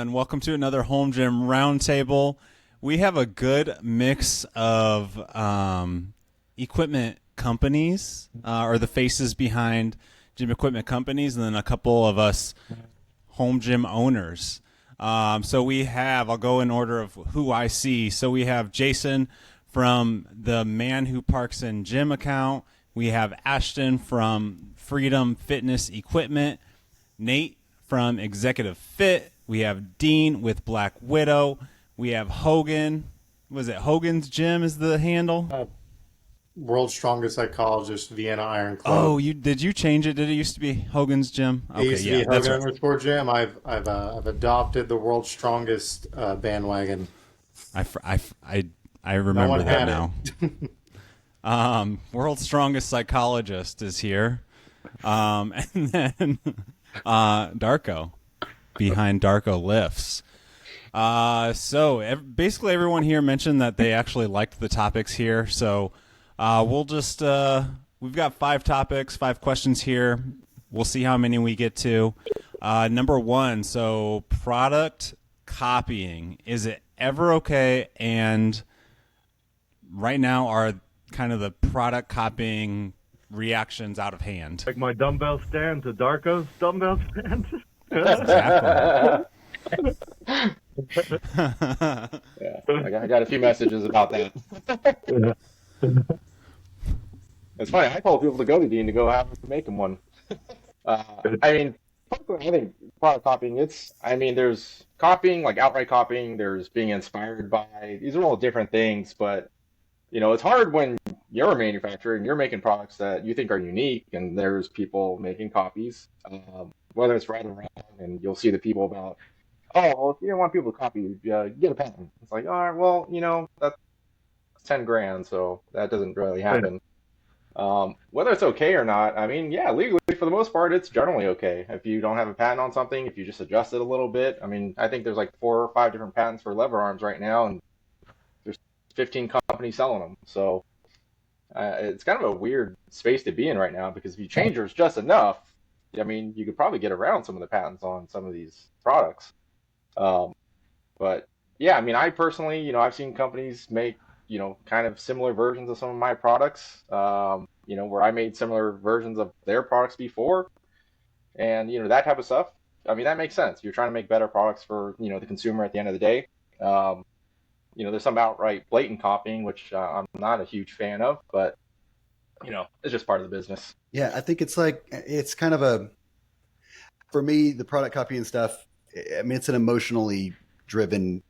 everyone. Welcome to another Home Gym Roundtable. We have a good mix of equipment companies, or the faces behind gym equipment companies, and then a couple of us home gym owners. So we have, I'll go in order of who I see. So we have Jason from the Man Who Parks in Gym account. We have Ashton from Freedom Fitness Equipment. Nate from Executive Fit. We have Dean with Black Widow. We have Hogan. Was it Hogan's Gym is the handle? World's Strongest Psychologist, Vienna Iron Club. Oh, did you change it? Did it used to be Hogan's Gym? Okay, it used to be Hogan _ Gym. I've adopted the World's Strongest bandwagon. I remember that now. World's Strongest Psychologist is here, and then Darko behind Darko Lifts. So basically everyone here mentioned that they actually liked the topics here. So we'll just we've got 5 topics, 5 questions here. We'll see how many we get to. Number 1, so product copying. Is it ever okay? And right now are kind of the product copying reactions out of hand. Like my dumbbell stand to Darko's dumbbell stand. Exactly. Yeah, I got a few messages about that. It's funny. I told people to go to Dean to go have to make him one. I think product copying. There's copying, like outright copying. There's being inspired by. These are all different things, but it's hard when you're a manufacturer and you're making products that you think are unique, and there's people making copies, whether it's right or wrong, and you'll see the people about, if you don't want people to copy, get a patent. It's like, all right, well, that's $10,000, so that doesn't really happen. Whether it's okay or not, legally, for the most part, it's generally okay. If you don't have a patent on something, if you just adjust it a little bit, I think there's like 4 or 5 different patents for lever arms right now, and there's 15 companies selling them. So it's kind of a weird space to be in right now, because if you change yours just enough, you could probably get around some of the patents on some of these products. But yeah, I personally, I've seen companies make, kind of similar versions of some of my products, where I made similar versions of their products before, and, that type of stuff. That makes sense. You're trying to make better products for, the consumer at the end of the day. There's some outright blatant copying, which I'm not a huge fan of, but, it's just part of the business. Yeah, I think it's kind of for me, the product copying stuff, it's an emotionally driven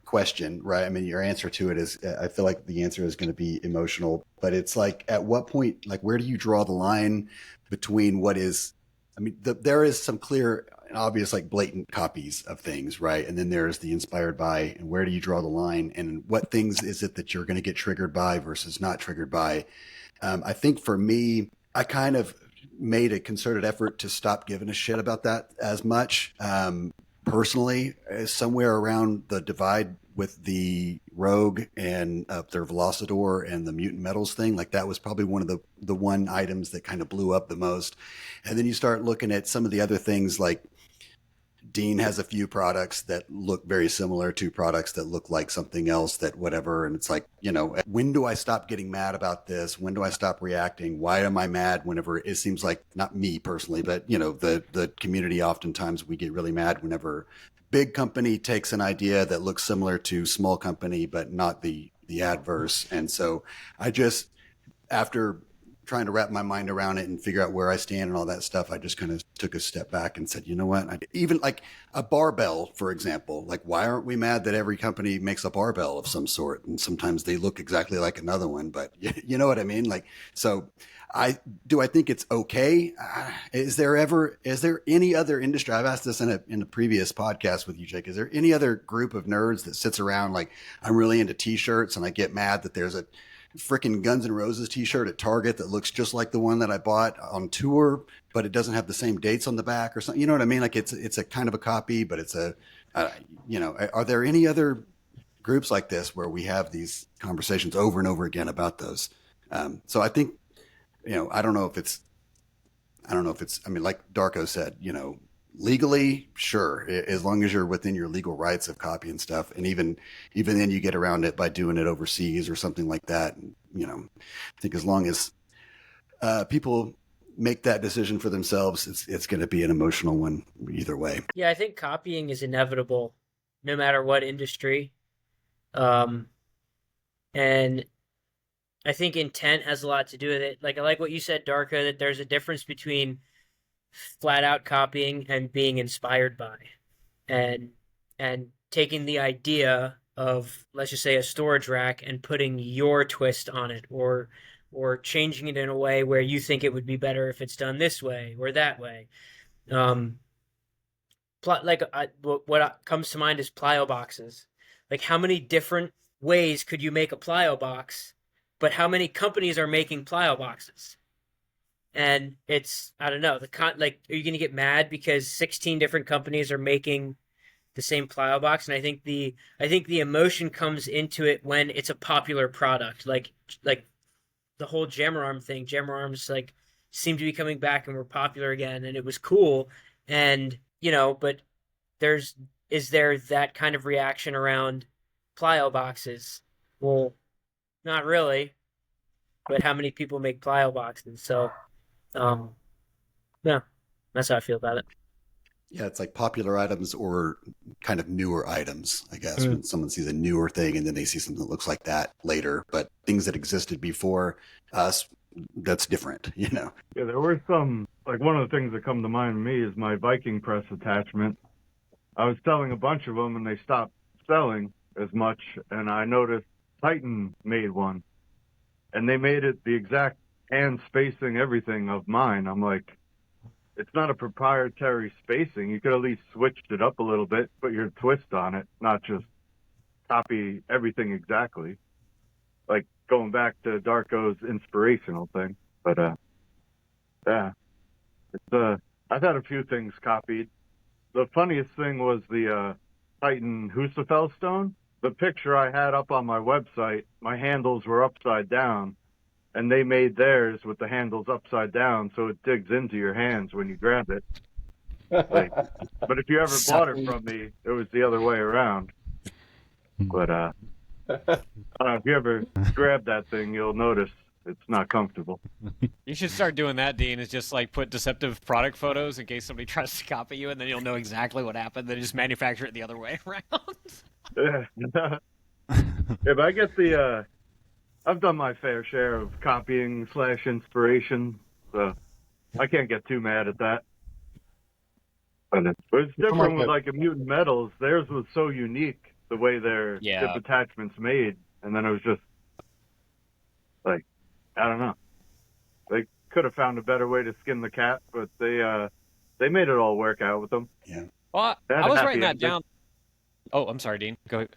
question, right? Your answer to it is, I feel like the answer is going to be emotional, but it's like, at what point, where do you draw the line between what is, there is some clear and obvious, blatant copies of things, right? And then there's the inspired by, and where do you draw the line, and what things is it that you're going to get triggered by versus not triggered by? I think for me, I kind of made a concerted effort to stop giving a shit about that as much. Personally, somewhere around the divide with the Rogue and their Velocidor and the Mutant Metals thing, that was probably one of the one items that kind of blew up the most. And then you start looking at some of the other things, like Dean has a few products that look very similar to products that look like something else, that whatever. And it's like, when do I stop getting mad about this? When do I stop reacting? Why am I mad whenever it seems like, not me personally, but the community, oftentimes we get really mad whenever big company takes an idea that looks similar to small company, but not the adverse. And so I just, after trying to wrap my mind around it and figure out where I stand and all that stuff, I just kind of took a step back and said, you know what? Even like a barbell, for example, why aren't we mad that every company makes a barbell of some sort? And sometimes they look exactly like another one, but you know what I mean? So I think it's okay. Is there any other industry? I've asked this in a previous podcast with you, Jake. Is there any other group of nerds that sits around I'm really into t-shirts and I get mad that there's a freaking Guns N' Roses t-shirt at Target that looks just like the one that I bought on tour, but it doesn't have the same dates on the back or something? You know what I mean? It's a kind of a copy, but it's are there any other groups like this where we have these conversations over and over again about those? So I think, I don't know if it's, like Darko said, legally, sure, as long as you're within your legal rights of copy and stuff, and even then you get around it by doing it overseas or something like that. I think as long as people make that decision for themselves, it's going to be an emotional one either way. Yeah, I think copying is inevitable, no matter what industry. And I think intent has a lot to do with it. Like I like what you said, Darko, that there's a difference between flat out copying and being inspired by, and taking the idea of, let's just say, a storage rack and putting your twist on it, or changing it in a way where you think it would be better if it's done this way or that way. What comes to mind is plyo boxes. Like, how many different ways could you make a plyo box? But how many companies are making plyo boxes? And it's, I don't know, are you going to get mad because 16 different companies are making the same plyo box? And I think the emotion comes into it when it's a popular product, like the whole Jammer Arm thing. Jammer Arms like seemed to be coming back and were popular again, and it was cool. And but is there that kind of reaction around plyo boxes? Well, not really. But how many people make plyo boxes? So, yeah, that's how I feel about it. Yeah, it's like popular items or kind of newer items, I guess, when someone sees a newer thing and then they see something that looks like that later. But things that existed before us, that's different, Yeah, there were some, like one of the things that come to mind to me is my Viking press attachment. I was selling a bunch of them and they stopped selling as much, and I noticed Titan made one. And they made it the exact hand spacing, everything of mine. I'm like, it's not a proprietary spacing. You could at least switched it up a little bit, put your twist on it, not just copy everything exactly. Like going back to Darko's inspirational thing. But yeah, it's I've had a few things copied. The funniest thing was the Titan Husafell stone. The picture I had up on my website, my handles were upside down, and they made theirs with the handles upside down, so it digs into your hands when you grab it. But if you ever bought it from me, it was the other way around. But I don't know, if you ever grab that thing, you'll notice it's not comfortable. You should start doing that, Dean, is just like put deceptive product photos in case somebody tries to copy you, and then you'll know exactly what happened. Then just manufacture it the other way around. Yeah, but I get I've done my fair share of copying / inspiration, so I can't get too mad at that. But it's different with like a Mutant Metals. Theirs was so unique, the way their tip attachments made, and then it was just like, I don't know. They could have found a better way to skin the cat, but they made it all work out with them. Yeah. Well, I was writing that down. Oh, I'm sorry, Dean. Go ahead.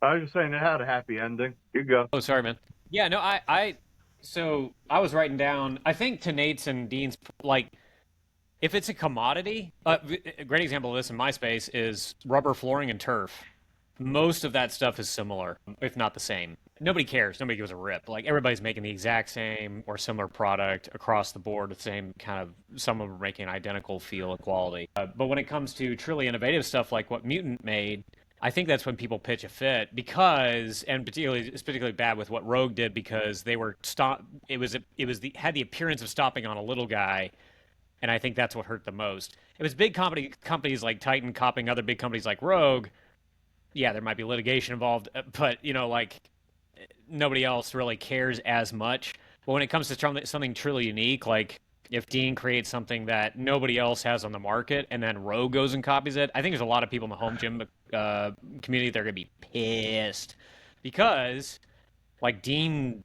I was just saying it had a happy ending. You go. Oh, sorry, man. Yeah, no, so I was writing down, I think to Nate's and Dean's, like, if it's a commodity, a great example of this in my space is rubber flooring and turf. Most of that stuff is similar, if not the same. Nobody cares. Nobody gives a rip. Like, everybody's making the exact same or similar product across the board, the same kind of, some of them are making identical feel and quality. But when it comes to truly innovative stuff like what Mutant made, I think that's when people pitch a fit because, and particularly, it's particularly bad with what Rogue did because they were had the appearance of stopping on a little guy, and I think that's what hurt the most. It was big companies like Titan copying other big companies like Rogue. Yeah, there might be litigation involved, but like nobody else really cares as much. But when it comes to something truly unique, like if Dean creates something that nobody else has on the market and then Rogue goes and copies it, I think there's a lot of people in the home gym community that are going to be pissed because, like, Dean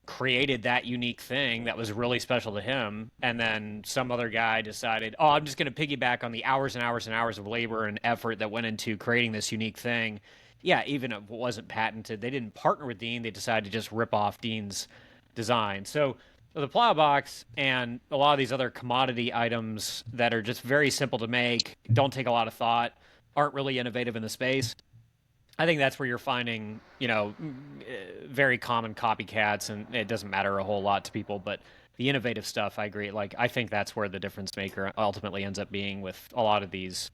created that unique thing that was really special to him, and then some other guy decided, oh, I'm just going to piggyback on the hours and hours and hours of labor and effort that went into creating this unique thing. Yeah, even if it wasn't patented, they didn't partner with Dean. They decided to just rip off Dean's design. So the plow box and a lot of these other commodity items that are just very simple to make, don't take a lot of thought, aren't really innovative in the space. I think that's where you're finding, very common copycats, and it doesn't matter a whole lot to people. But the innovative stuff, I agree. Like, I think that's where the difference maker ultimately ends up being with a lot of these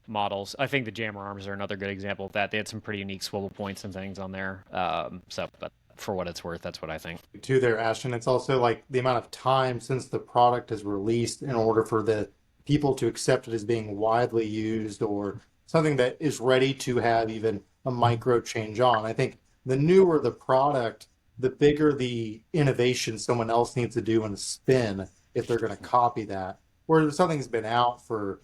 models. I think the jammer arms are another good example of that. They had some pretty unique swivel points and things on there. But for what it's worth, that's what I think. To there, Ashton, it's also like the amount of time since the product is released in order for the people to accept it as being widely used or something that is ready to have even a micro change on. I think the newer the product, the bigger the innovation someone else needs to do in a spin if they're going to copy that. Whereas if something's been out for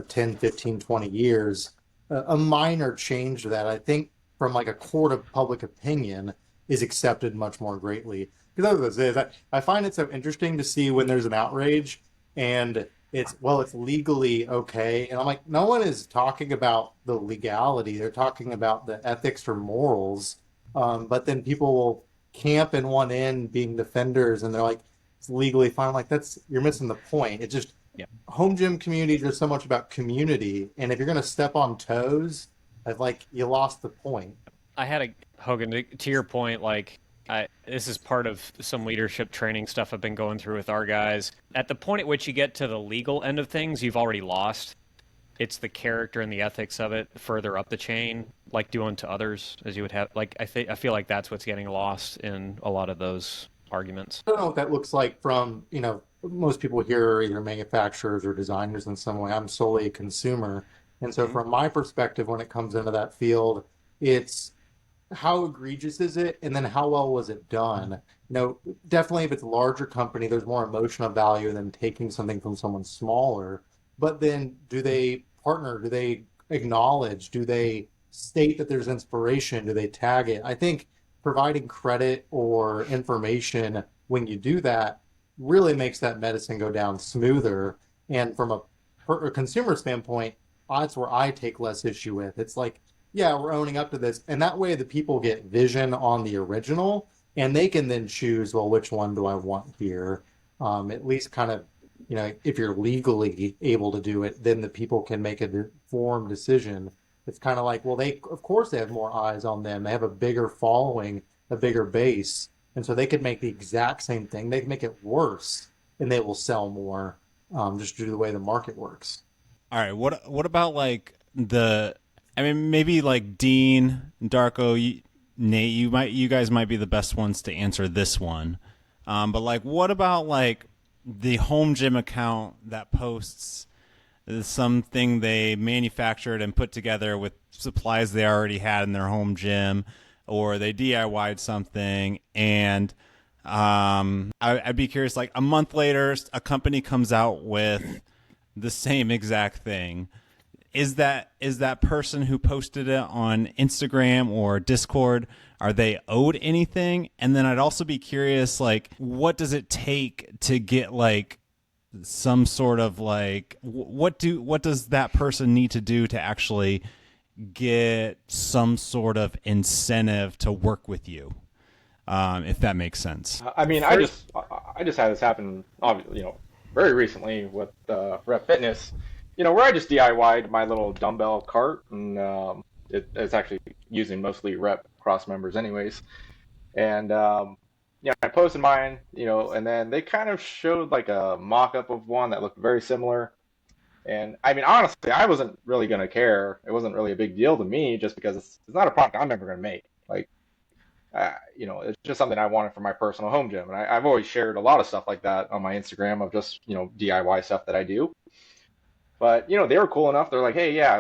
10, 15, 20 years, a minor change to that, I think from like a court of public opinion is accepted much more greatly. Because other than this, I find it so interesting to see when there's an outrage and it's legally okay. And I'm like, no one is talking about the legality. They're talking about the ethics or morals. But then people will camp in one end being defenders and they're like, it's legally fine. I'm like, you're missing the point. It's just, Yeah. home gym communities are so much about community. And if you're going to step on toes, you lost the point. I had a Hogan to your point, this is part of some leadership training stuff I've been going through with our guys. At the point at which you get to the legal end of things, you've already lost. It's the character and the ethics of it further up the chain, like doing to others as you would have. I feel like that's what's getting lost in a lot of those arguments. I don't know what that looks like from, most people here are either manufacturers or designers in some way. I'm solely a consumer. And so from my perspective, when it comes into that field, it's how egregious is it? And then how well was it done? Definitely if it's a larger company, there's more emotional value than taking something from someone smaller. But then do they partner? Do they acknowledge? Do they state that there's inspiration? Do they tag it? I think providing credit or information when you do that really makes that medicine go down smoother. And from a consumer standpoint, that's where I take less issue with. It's like, yeah, we're owning up to this. And that way the people get vision on the original and they can then choose, well, which one do I want here? At least kind of, if you're legally able to do it, then the people can make an informed decision. It's kind of like, well, of course they have more eyes on them. They have a bigger following, a bigger base. And so they could make the exact same thing. They can make it worse and they will sell more just due to the way the market works. All right. What about maybe like Dean, Darko, Nate, you guys might be the best ones to answer this one. But what about the home gym account that posts something they manufactured and put together with supplies they already had in their home gym, or they DIY'd something, and I'd be curious, a month later, a company comes out with the same exact thing. Is that person who posted it on Instagram or Discord, are they owed anything? And then I'd also be curious, what does it take to get some sort of what does that person need to do to actually get some sort of incentive to work with you, if that makes sense? I just had this happen, very recently with Rep Fitness. Where I just DIY'd my little dumbbell cart, and it's actually using mostly Rep cross members anyways. And I posted mine, and then they kind of showed a mock-up of one that looked very similar. And honestly, I wasn't really going to care. It wasn't really a big deal to me just because it's not a product I'm ever going to make. It's just something I wanted for my personal home gym. And I've always shared a lot of stuff like that on my Instagram of just, DIY stuff that I do. But, they were cool enough. They're like, hey, yeah,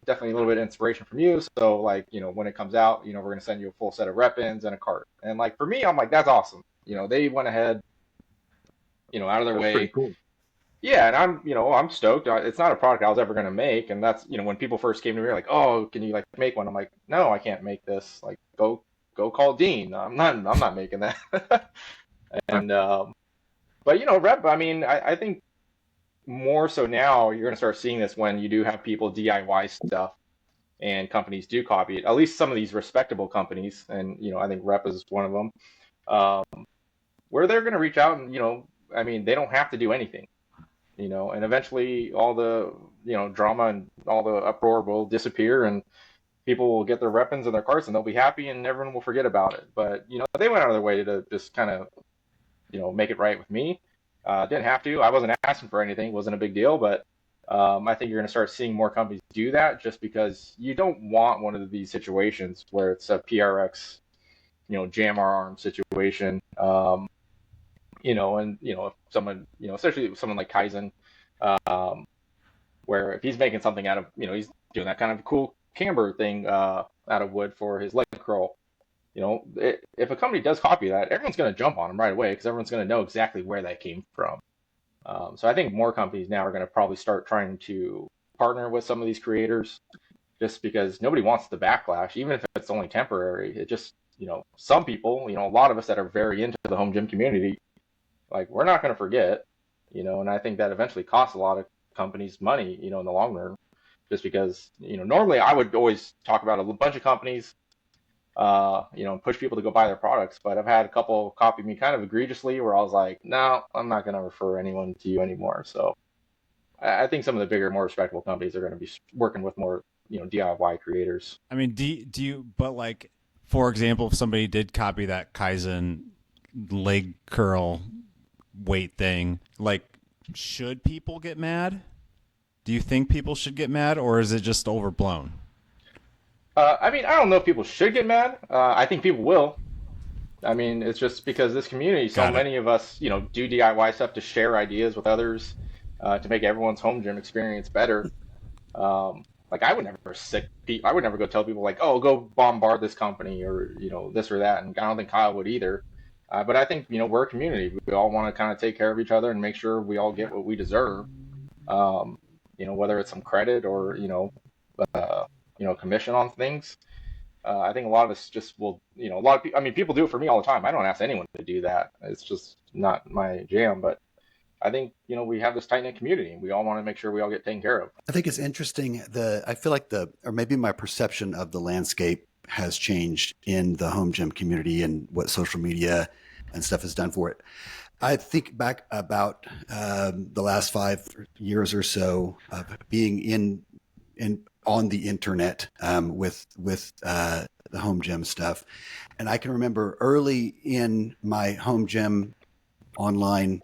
definitely a little bit of inspiration from you. So, when it comes out, we're going to send you a full set of rep-ins and a cart. And, for me, I'm like, that's awesome. They went ahead, out of their way. Pretty cool. Yeah, and I'm stoked. It's not a product I was ever going to make. And that's, when people first came to me, like, oh, can you, make one? I'm like, no, I can't make this. Go call Dean. I'm not making that. And, but, Rep, I think, more so now, you're going to start seeing this when you do have people DIY stuff and companies do copy it. At least some of these respectable companies, and I think Rep is one of them, where they're going to reach out and they don't have to do anything, and eventually all the drama and all the uproar will disappear and people will get their weapons and their carts and they'll be happy and everyone will forget about it. But they went out of their way to just kind of make it right with me. Didn't have to. I wasn't asking for anything. It wasn't a big deal, but I think you're going to start seeing more companies do that just because you don't want one of these situations where it's a PRX, jam our arm situation. And if someone, especially someone like Kaizen, um, where if he's making something out of, he's doing that kind of cool camber thing out of wood for his leg curl. If a company does copy that, everyone's going to jump on them right away because everyone's going to know exactly where that came from. So I think more companies now are going to probably start trying to partner with some of these creators just because nobody wants the backlash, even if it's only temporary. It just, some people, a lot of us that are very into the home gym community, like we're not going to forget, and I think that eventually costs a lot of companies money, in the long run, just because, normally I would always talk about a bunch of companies, and push people to go buy their products. But I've had a couple copy me kind of egregiously where I was like, no, I'm not going to refer anyone to you anymore. So I think some of the bigger, more respectable companies are going to be working with more, DIY creators. I mean, do you, but like, for example, if somebody did copy that Kaizen leg curl weight thing, like, should people get mad? Do you think people should get mad, or is it just overblown? I mean, I don't know if people should get mad. I think people will. I mean, it's just because this community, so many of us, do DIY stuff to share ideas with others, to make everyone's home gym experience better. Like I would never go tell people like, oh, go bombard this company or, this or that. And I don't think Kyle would either. But I think, we're a community. We all want to kind of take care of each other and make sure we all get what we deserve. Whether it's some credit or, commission on things. I think a lot of us just will, a lot of people, I mean, people do it for me all the time. I don't ask anyone to do that. It's just not my jam, but I think, we have this tight knit community and we all want to make sure we all get taken care of. I think it's interesting. I feel like or maybe my perception of the landscape has changed in the home gym community and what social media and stuff has done for it. I think back about the last 5 years or so of being in on the internet with the home gym stuff. And I can remember early in my home gym online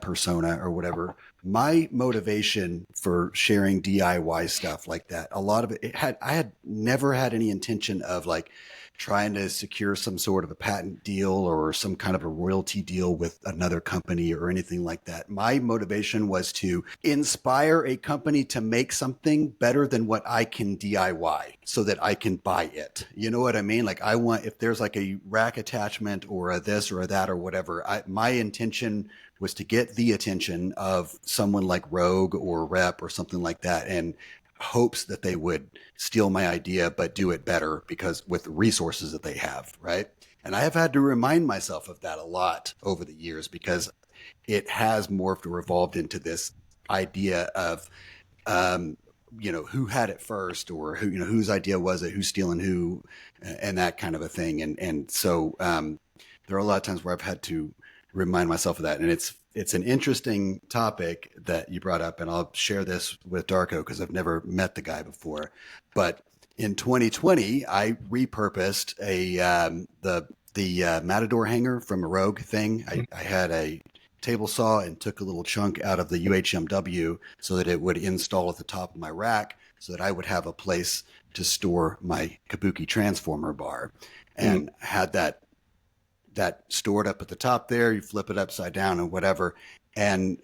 persona or whatever, my motivation for sharing DIY stuff like that, a lot of I had never had any intention of like trying to secure some sort of a patent deal or some kind of a royalty deal with another company or anything like that. My motivation was to inspire a company to make something better than what I can DIY so that I can buy it. You know what I mean? Like I want, if there's like a rack attachment or a this or a that or whatever, my intention was to get the attention of someone like Rogue or Rep or something like that, and hopes that they would steal my idea but do it better because with the resources that they have, right? And I have had to remind myself of that a lot over the years because it has morphed or evolved into this idea of who had it first, or who, whose idea was it, who's stealing who, and that kind of a thing. And so there are a lot of times where I've had to remind myself of that. And it's an interesting topic that you brought up, and I'll share this with Darko because I've never met the guy before. But in 2020, I repurposed the Matador hanger from a Rogue thing. I had a table saw and took a little chunk out of the UHMW so that it would install at the top of my rack so that I would have a place to store my Kabuki transformer bar, and had that stored up at the top there. You flip it upside down and whatever. And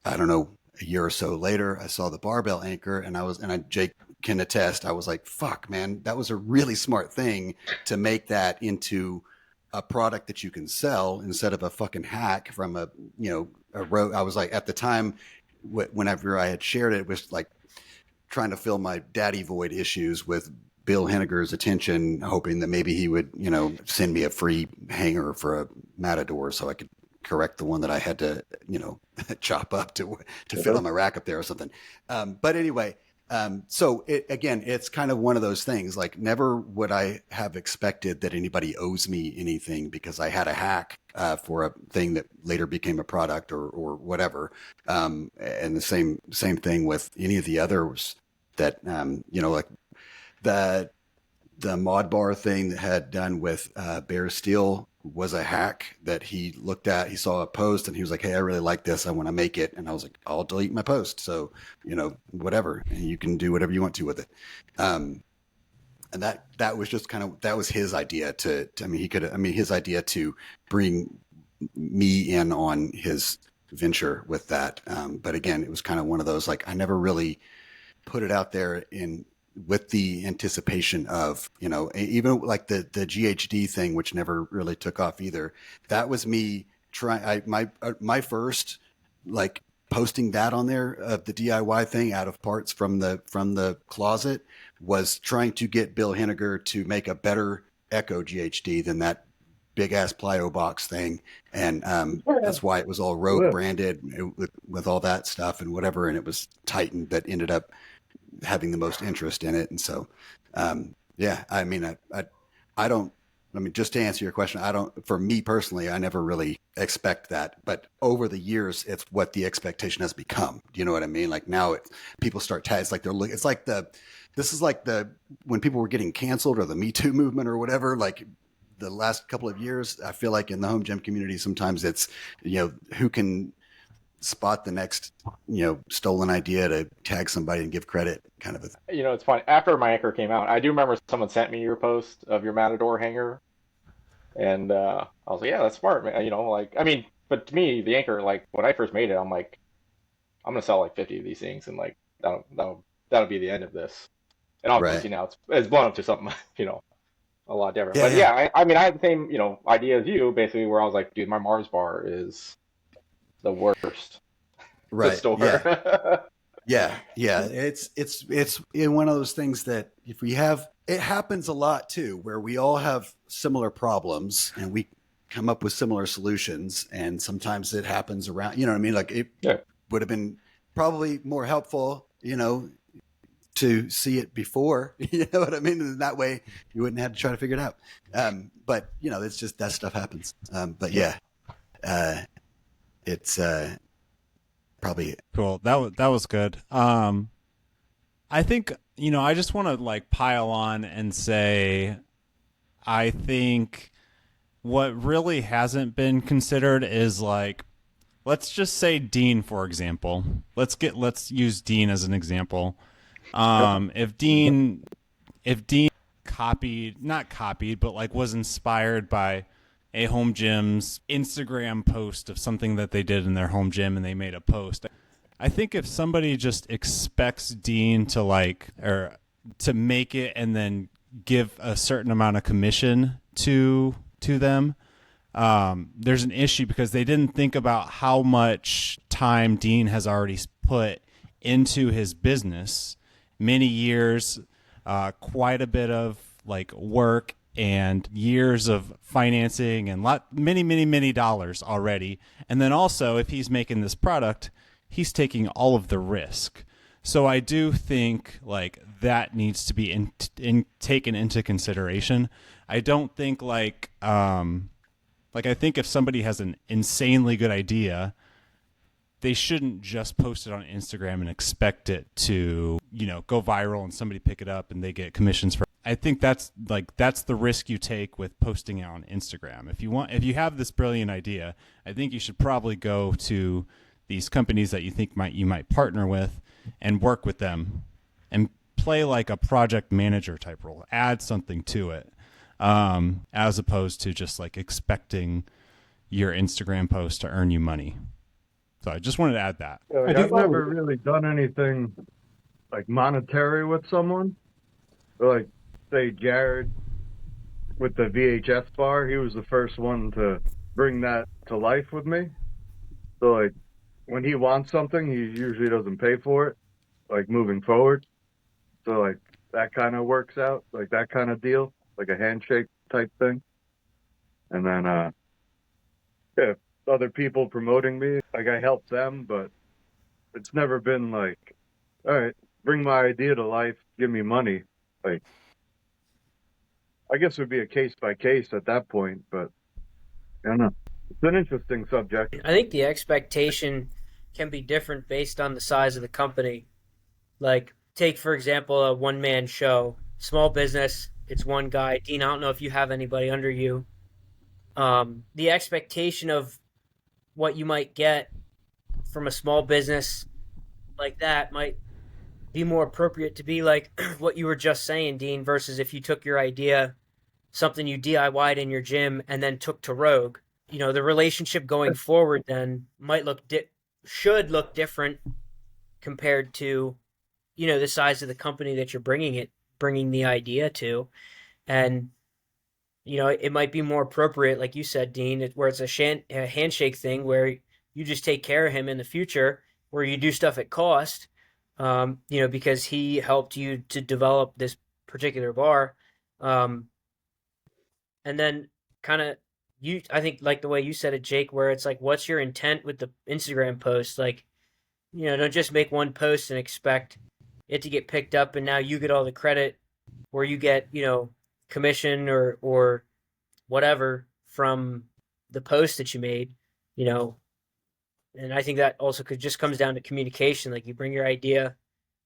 I don't know, a year or so later, I saw the barbell anchor, and Jake can attest, I was like, fuck, man, that was a really smart thing to make that into a product that you can sell instead of a fucking hack from a Rogue. I was like, at the time, whenever I had shared it, it was like trying to fill my daddy void issues with Bill Henniger's attention, hoping that maybe he would, send me a free hanger for a Matador so I could correct the one that I had to, chop up to fit on my rack up there or something. But anyway, so it's kind of one of those things. Like, never would I have expected that anybody owes me anything because I had a hack for a thing that later became a product or whatever. And the same thing with any of the others that, like the mod bar thing that had done with Bear Steel was a hack that he looked at. He saw a post and he was like, "Hey, I really like this. I want to make it." And I was like, "I'll delete my post. So, whatever, and you can do whatever you want to with it." And that was just that was his idea his idea to bring me in on his venture with that. But again, it was kind of one of those, like, I never really put it out there with the anticipation of, even like the GHD thing, which never really took off either. That was me trying, my first, like, posting that on there of the DIY thing out of parts from the closet was trying to get Bill Henniger to make a better Echo GHD than that big ass plyo box thing. And that's why it was all Rogue branded with all that stuff and whatever. And it was Titan that ended up having the most interest in it. And so, just to answer your question, for me personally, I never really expect that, but over the years, it's what the expectation has become. Do you know what I mean? Like now people start tags, like this is like when people were getting canceled or the Me Too movement or whatever, like the last couple of years, I feel like in the home gym community, sometimes it's, who can spot the next, stolen idea to tag somebody and give credit kind of a thing. It's funny. After my anchor came out, I do remember someone sent me your post of your Matador hanger. And I was like, yeah, that's smart, man. But to me, the anchor, like when I first made it, I'm like, I'm going to sell like 50 of these things. And like, that'll be the end of this. And obviously now it's blown up to something, a lot different. But yeah, I had the same, idea as you, basically, where I was like, dude, my Mars bar is the worst. Right. Store. Yeah. It's in one of those things that if we have, it happens a lot too, where we all have similar problems and we come up with similar solutions. And sometimes it happens around, you know what I mean? Like it would have been probably more helpful, to see it before, you know what I mean? And that way you wouldn't have to try to figure it out. But it's just, that stuff happens. But yeah, it's probably cool. That was good. I think, I just want to like pile on and say, I think what really hasn't been considered is like, let's just say Dean, for example. Let's use Dean as an example. If Dean not copied, but like was inspired by a home gym's Instagram post of something that they did in their home gym and they made a post. I think if somebody just expects Dean to to make it and then give a certain amount of commission to them, there's an issue because they didn't think about how much time Dean has already put into his business. Many years, quite a bit of like work and years of financing and many dollars already. And then also, if he's making this product, he's taking all of the risk. So I do think like that needs to be taken into consideration. I don't think I think if somebody has an insanely good idea, they shouldn't just post it on Instagram and expect it to, go viral and somebody pick it up and they get commissions for it. I think that's the risk you take with posting it on Instagram. If you have this brilliant idea, I think you should probably go to these companies that you think you might partner with and work with them and play like a project manager type role, add something to it, as opposed to just like expecting your Instagram post to earn you money. So I just wanted to add that. I've never really done anything like monetary with someone. Like, say, Jared with the VHS bar, he was the first one to bring that to life with me. So, like, when he wants something, he usually doesn't pay for it, like, moving forward. So, like, that kind of works out, like that kind of deal, like a handshake type thing. And then, other people promoting me, like I help them, but it's never been like, all right, bring my idea to life, give me money. Like, I guess it would be a case by case at that point, but I don't know. It's an interesting subject. I think the expectation can be different based on the size of the company. Like, take, for example, a one-man show, small business, it's one guy. Dean, I don't know if you have anybody under you. the expectation of what you might get from a small business like that might be more appropriate to be like what you were just saying, Dean, versus if you took your idea, something you DIY'd in your gym and then took to Rogue. The relationship going forward then might should look different compared to, the size of the company that you're bringing the idea to. And, it might be more appropriate, like you said, Dean, where it's a handshake thing where you just take care of him in the future, where you do stuff at cost, because he helped you to develop this particular bar. Um, and then kind of I think like the way you said it, Jake, where it's like, what's your intent with the Instagram post? Like, don't just make one post and expect it to get picked up and now you get all the credit, or you get, commission or whatever from the post that you made, you know. And I think that also just comes down to communication. Like, you bring your idea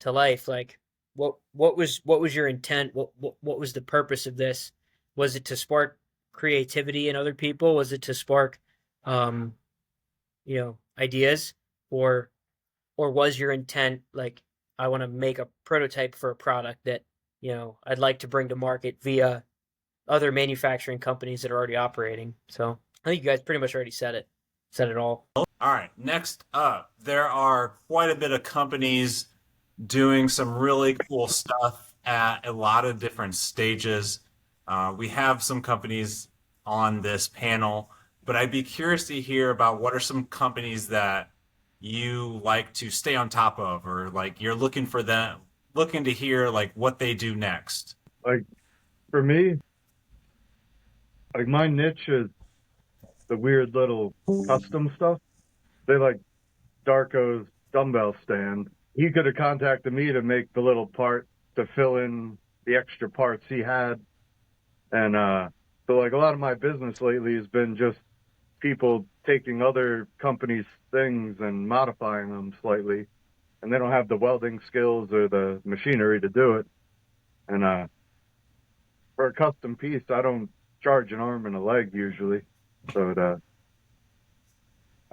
to life. Like, what was your intent? What was the purpose of this? Was it to spark creativity in other people? Was it to spark, um, ideas, or was your intent like, I want to make a prototype for a product that I'd like to bring to market via other manufacturing companies that are already operating. So I think you guys pretty much already said it all. All right, next up, there are quite a bit of companies doing some really cool stuff at a lot of different stages. We have some companies on this panel, but I'd be curious to hear about what are some companies that you like to stay on top of, or like you're looking to hear like what they do next. Like for me, like my niche is the weird little custom stuff. They like Darko's dumbbell stand. He could have contacted me to make the little part to fill in the extra parts he had. And so like a lot of my business lately has been just people taking other companies' things and modifying them slightly. And they don't have the welding skills or the machinery to do it. And for a custom piece, I don't charge an arm and a leg usually. So I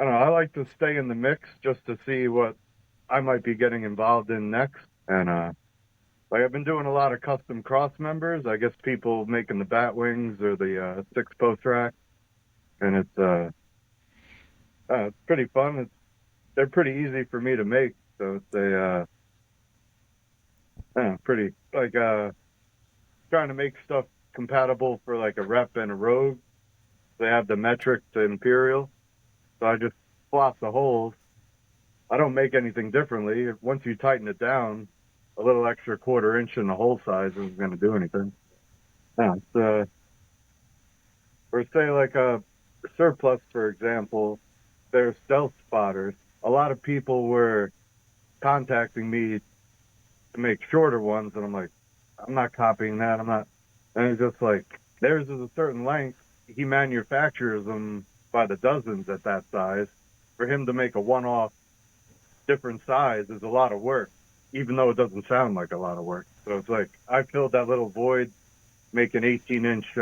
don't know. I like to stay in the mix just to see what I might be getting involved in next. And like I've been doing a lot of custom cross members. I guess people making the bat wings or the 6-post rack, and it's pretty fun. They're pretty easy for me to make, so it's pretty like trying to make stuff compatible for like a rep and a rogue. They have the metric to imperial, so I just flop the holes. I don't make anything differently. Once you tighten it down, a little extra 1/4 inch in the hole size isn't going to do anything. Yeah, or say like a surplus, for example, they're stealth spotters. A lot of people were contacting me to make shorter ones, and I'm like, I'm not copying that. I'm not. And it's just like, theirs is a certain length. He manufactures them by the dozens at that size. For him to make a one-off different size is a lot of work, even though it doesn't sound like a lot of work. So it's like, I filled that little void making 18-inch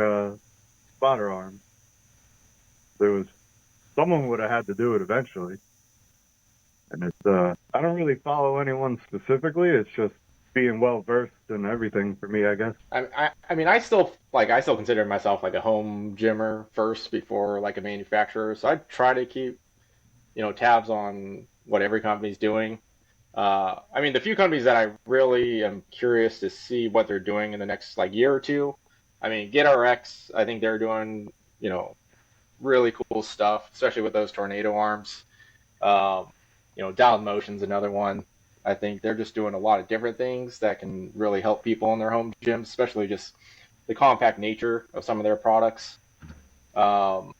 spotter arms. Someone would have had to do it eventually. And it's, I don't really follow anyone specifically. It's just being well versed in everything for me, I guess. I mean, I still consider myself like a home gymmer first before like a manufacturer. So I try to keep, tabs on what every company's doing. I mean, the few companies that I really am curious to see what they're doing in the next like year or two. I mean, GetRx, I think they're doing, really cool stuff, especially with those tornado arms. Dialed Motion's another one. I think they're just doing a lot of different things that can really help people in their home gyms, especially just the compact nature of some of their products. Black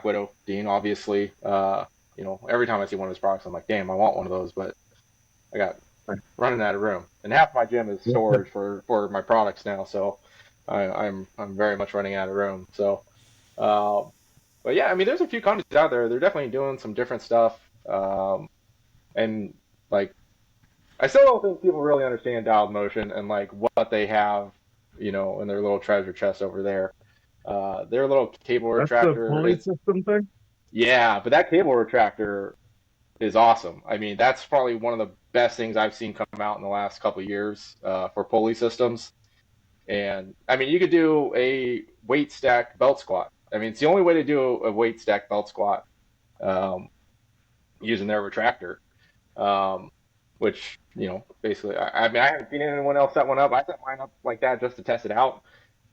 Widow, Dean, obviously. Every time I see one of his products, I'm like, damn, I want one of those, but I got running out of room. And half my gym is storage for my products now, so I'm very much running out of room. So, but yeah, I mean, there's a few companies out there. They're definitely doing some different stuff. And like, I still don't think people really understand Dialed Motion and like what they have, in their little treasure chest over there. Their little cable That's the retractor pulley is, system thing. yeah, but that cable retractor is awesome. I mean, that's probably one of the best things I've seen come out in the last couple of years for pulley systems. And I mean, you could do a weight stack belt squat. I mean, it's the only way to do a weight stack belt squat um, using their retractor. Um, which basically, I mean, I haven't seen anyone else set one up. I set mine up like that just to test it out,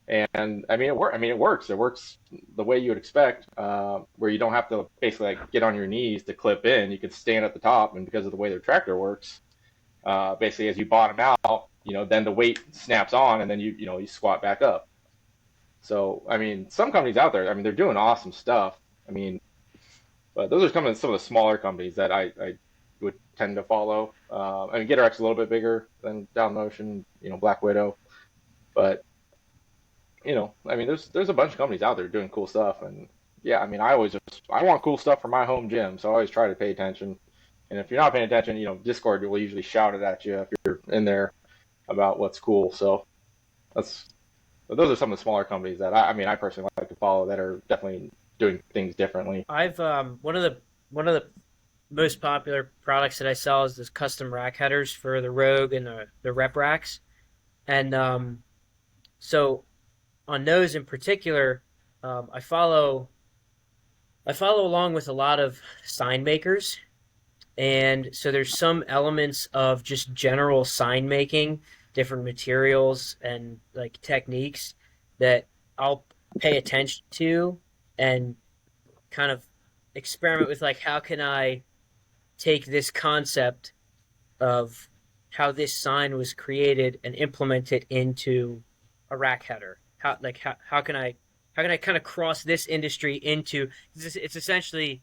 and I mean, it works. I mean, it works. It works the way you would expect, where you don't have to basically like get on your knees to clip in. You can stand at the top, and because of the way the tractor works, basically as you bottom out, then the weight snaps on, and then you squat back up. So I mean, some companies out there, I mean, they're doing awesome stuff. I mean, but those are some of the smaller companies that I would tend to follow. I mean, GetRx is a little bit bigger than Down Motion, Black Widow, but I mean, there's a bunch of companies out there doing cool stuff, and yeah, I mean, I want cool stuff for my home gym, so I always try to pay attention. And if you're not paying attention, Discord will usually shout it at you if you're in there about what's cool. So that's those are some of the smaller companies that I mean, I personally like to follow that are definitely doing things differently. I've one of the most popular products that I sell is this custom rack headers for the Rogue and the Rep racks, and so on those in particular, I follow along with a lot of sign makers, and so there's some elements of just general sign making, different materials and like techniques that I'll pay attention to and kind of experiment with, like how can I take this concept of how this sign was created and implement it into a rack header. How can I kind of cross this industry into it's essentially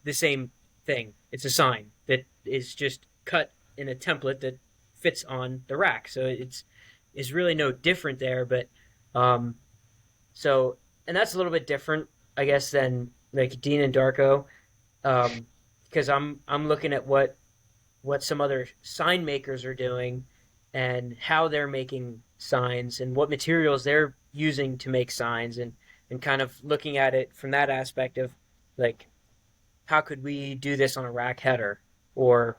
the same thing. It's a sign that is just cut in a template that fits on the rack. So it's really no different there, but um so and that's a little bit different, I guess, than like Dean and Darko, um, because I'm looking at what some other sign makers are doing and how they're making signs and what materials they're using to make signs, and kind of looking at it from that aspect of like how could we do this on a rack header, or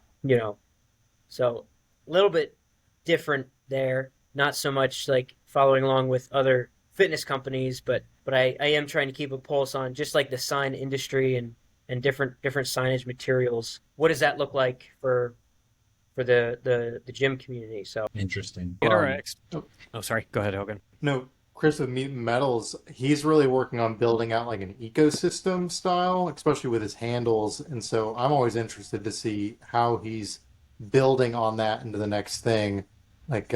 so a little bit different there, not so much like following along with other fitness companies, but I am trying to keep a pulse on just like the sign industry and different signage materials. What does that look like for the gym community? So Interesting. GetRx. Oh, Oh, sorry. Go ahead, Hogan. no, Chris with Mutant Metals, he's really working on building out like an ecosystem style, especially with his handles. And so I'm always interested to see how he's building on that into the next thing. Like,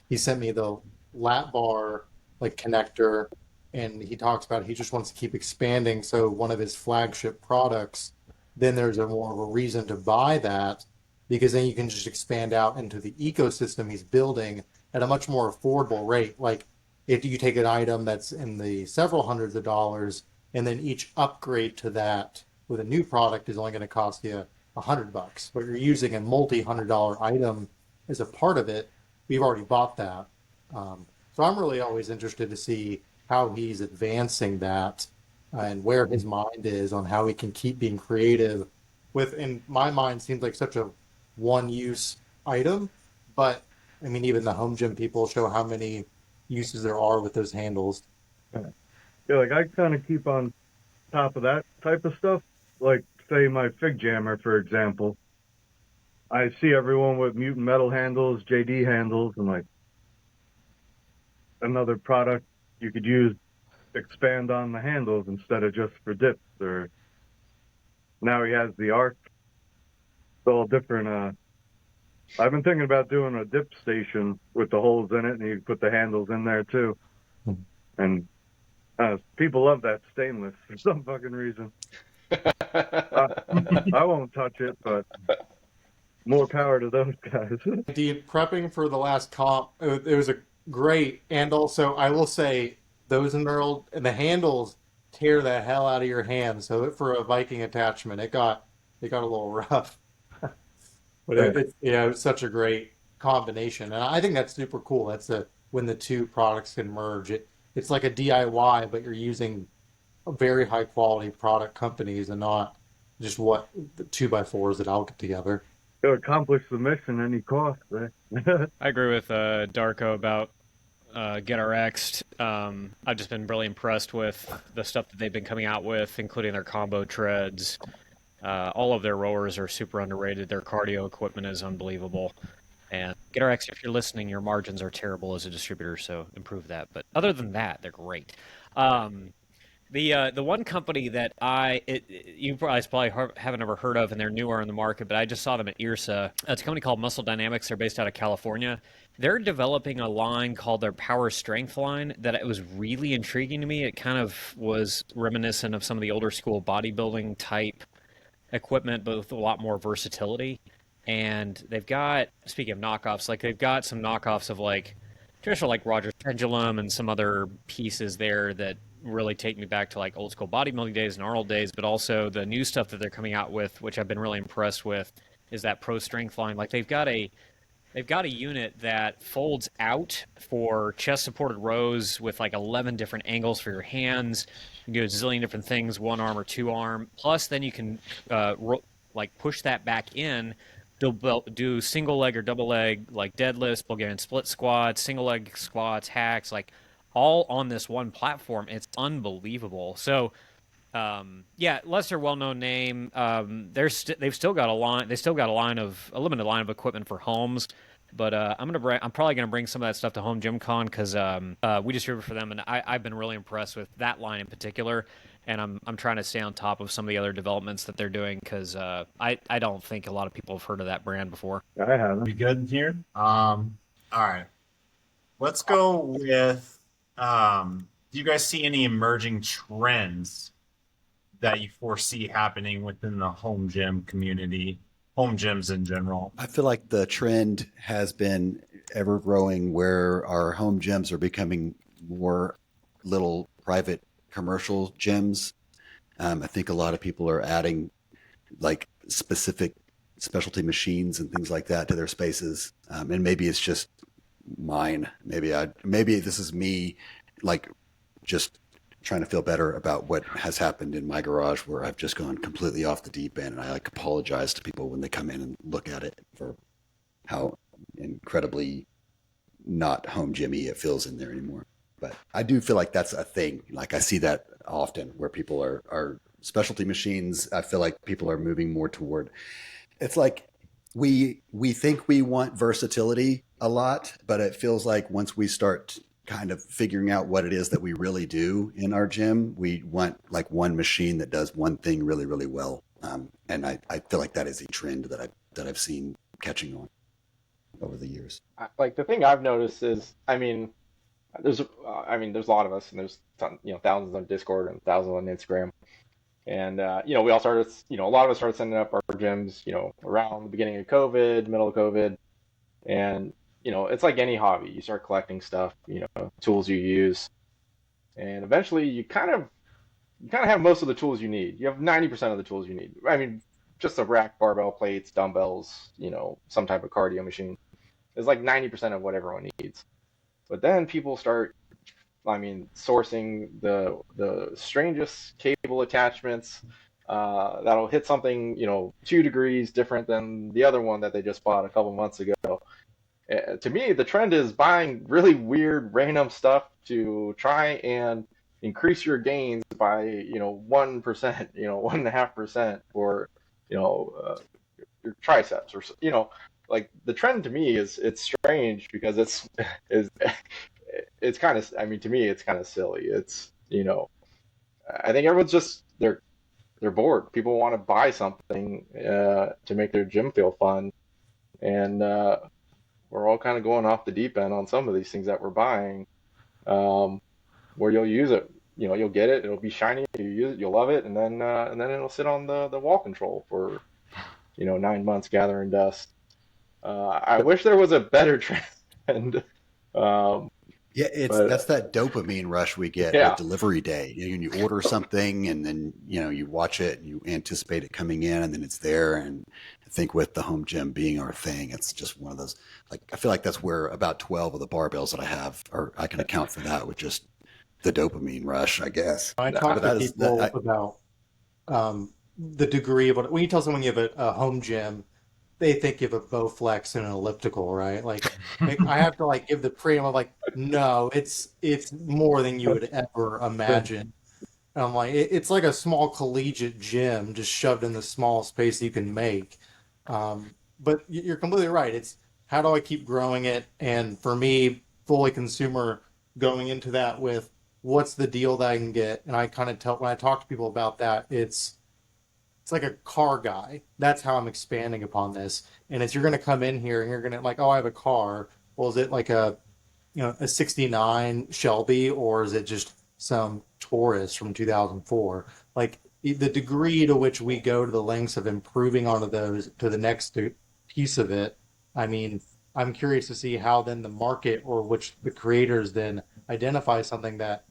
he sent me the lat bar like connector, and he talks about he just wants to keep expanding. So one of his flagship products, then there's a more of a reason to buy that, because then you can just expand out into the ecosystem he's building at a much more affordable rate. Like if you take an item that's in the several hundreds of dollars, and then each upgrade to that with a new product is only going to cost you $100, but you're using a multi-$100 item as a part of it, we've already bought that. So I'm really always interested to see how he's advancing that, and where his mind is on how he can keep being creative with, in my mind, seems like such a one-use item, but I mean, even the home gym people show how many uses there are with those handles. Yeah, like I kind of keep on top of that type of stuff. Like, say, my Fig Jammer, for example. I see everyone with Mutant Metal handles, JD handles, and like another product you could use, expand on the handles instead of just for dips. Or now he has the arc. It's all different. I've been thinking about doing a dip station with the holes in it, and you put the handles in there too. And people love that stainless for some fucking reason. I won't touch it, but more power to those guys. Indeed, prepping for the last comp, it was a great, and also I will say those knurled and the handles tear the hell out of your hand. So for a Viking attachment, it got a little rough. But it was such a great combination, and I think that's super cool. That's when the two products can merge. it's like a DIY, but you're using a very high quality product companies and not just what the 2x4s that I'll get together. To accomplish the mission, any cost. Eh? I agree with Darko about GetRx. I've just been really impressed with the stuff that they've been coming out with, including their combo treads. All of their rowers are super underrated. Their cardio equipment is unbelievable. And GetRx, if you're listening, your margins are terrible as a distributor, so improve that. But other than that, they're great. The one company that you probably haven't ever heard of, and they're newer in the market, but I just saw them at IRSA. It's a company called Muscle Dynamics. They're based out of California. They're developing a line called their Power Strength line that it was really intriguing to me. It kind of was reminiscent of some of the older school bodybuilding type equipment, but with a lot more versatility. And they've got, speaking of knockoffs, like they've got some knockoffs of like traditional like Roger's Pendulum and some other pieces there that really take me back to like old school bodybuilding days and Arnold days, but also the new stuff that they're coming out with, which I've been really impressed with, is that Pro Strength line. Like they've got a unit that folds out for chest supported rows with like 11 different angles for your hands. You can do a zillion different things, one arm or two arm. Plus, then you can like push that back in. Do single leg or double leg like deadlifts, Bulgarian split squats, single leg squats, hacks, like all on this one platform. It's unbelievable. So, yeah, lesser well-known name. They've still got a line. They still got a limited line of equipment for homes. But I'm probably gonna bring some of that stuff to Home Gym Con because we distribute for them, and I've been really impressed with that line in particular. And I'm trying to stay on top of some of the other developments that they're doing because I don't think a lot of people have heard of that brand before. I haven't. We good here? All right. Let's go with. Do you guys see any emerging trends that you foresee happening within the home gym community, home gyms in general? I feel like the trend has been ever growing where our home gyms are becoming more little private commercial gyms. I think a lot of people are adding like specific specialty machines and things like that to their spaces. And maybe it's just mine. Maybe this is me like just trying to feel better about what has happened in my garage where I've just gone completely off the deep end. And I like apologize to people when they come in and look at it for how incredibly not home gymmy it feels in there anymore. But I do feel like that's a thing. Like I see that often where people are specialty machines. I feel like people are moving more toward. It's like we think we want versatility a lot, but it feels like once we start kind of figuring out what it is that we really do in our gym, we want like one machine that does one thing really, really well. And I feel like that is a trend that I've seen catching on over the years. Like the thing I've noticed is, there's a lot of us, and there's thousands on Discord and thousands on Instagram, and we all started, a lot of us started sending up our gyms, around the beginning of COVID, middle of COVID, and it's like any hobby, you start collecting stuff, tools you use, and eventually you kind of have most of the tools you need. You have 90% of the tools you need. I mean, just a rack, barbell, plates, dumbbells, some type of cardio machine is like 90% of what everyone needs. But then people start, sourcing the strangest cable attachments that'll hit something, 2 degrees different than the other one that they just bought a couple months ago. To me, the trend is buying really weird, random stuff to try and increase your gains by, 1%, 1.5% for, your triceps or, like the trend to me is it's strange because it's kind of, to me it's kind of silly. It's I think everyone's just they're bored. People want to buy something to make their gym feel fun, and we're all kind of going off the deep end on some of these things that we're buying, where you'll use it. You'll get it. It'll be shiny. You use it. You'll love it, and then it'll sit on the wall control for 9 months gathering dust. I wish there was a better trend. That's that dopamine rush we get with delivery day. You order something and then you watch it and you anticipate it coming in and then it's there. And I think with the home gym being our thing, it's just one of those. Like I feel like that's where about 12 of the barbells that I have, or I can account for that with just the dopamine rush, I guess. I No, talk But to that is that. people about the degree of when you tell someone you have a home gym, they think you have a Bowflex and an elliptical, right? Like I have to like give the preamble of like, no, it's more than you would ever imagine. And I'm like, it's like a small collegiate gym just shoved in the small space you can make. But you're completely right. It's how do I keep growing it? And for me, fully consumer going into that with what's the deal that I can get? And I kind of tell when I talk to people about that, it's like a car guy. That's how I'm expanding upon this. And it's you're going to come in here and you're going to like, oh, I have a car. Well, is it like a 69 Shelby or is it just some Taurus from 2004? Like the degree to which we go to the lengths of improving onto those to the next piece of it. I mean, I'm curious to see how then the market or which the creators then identify something that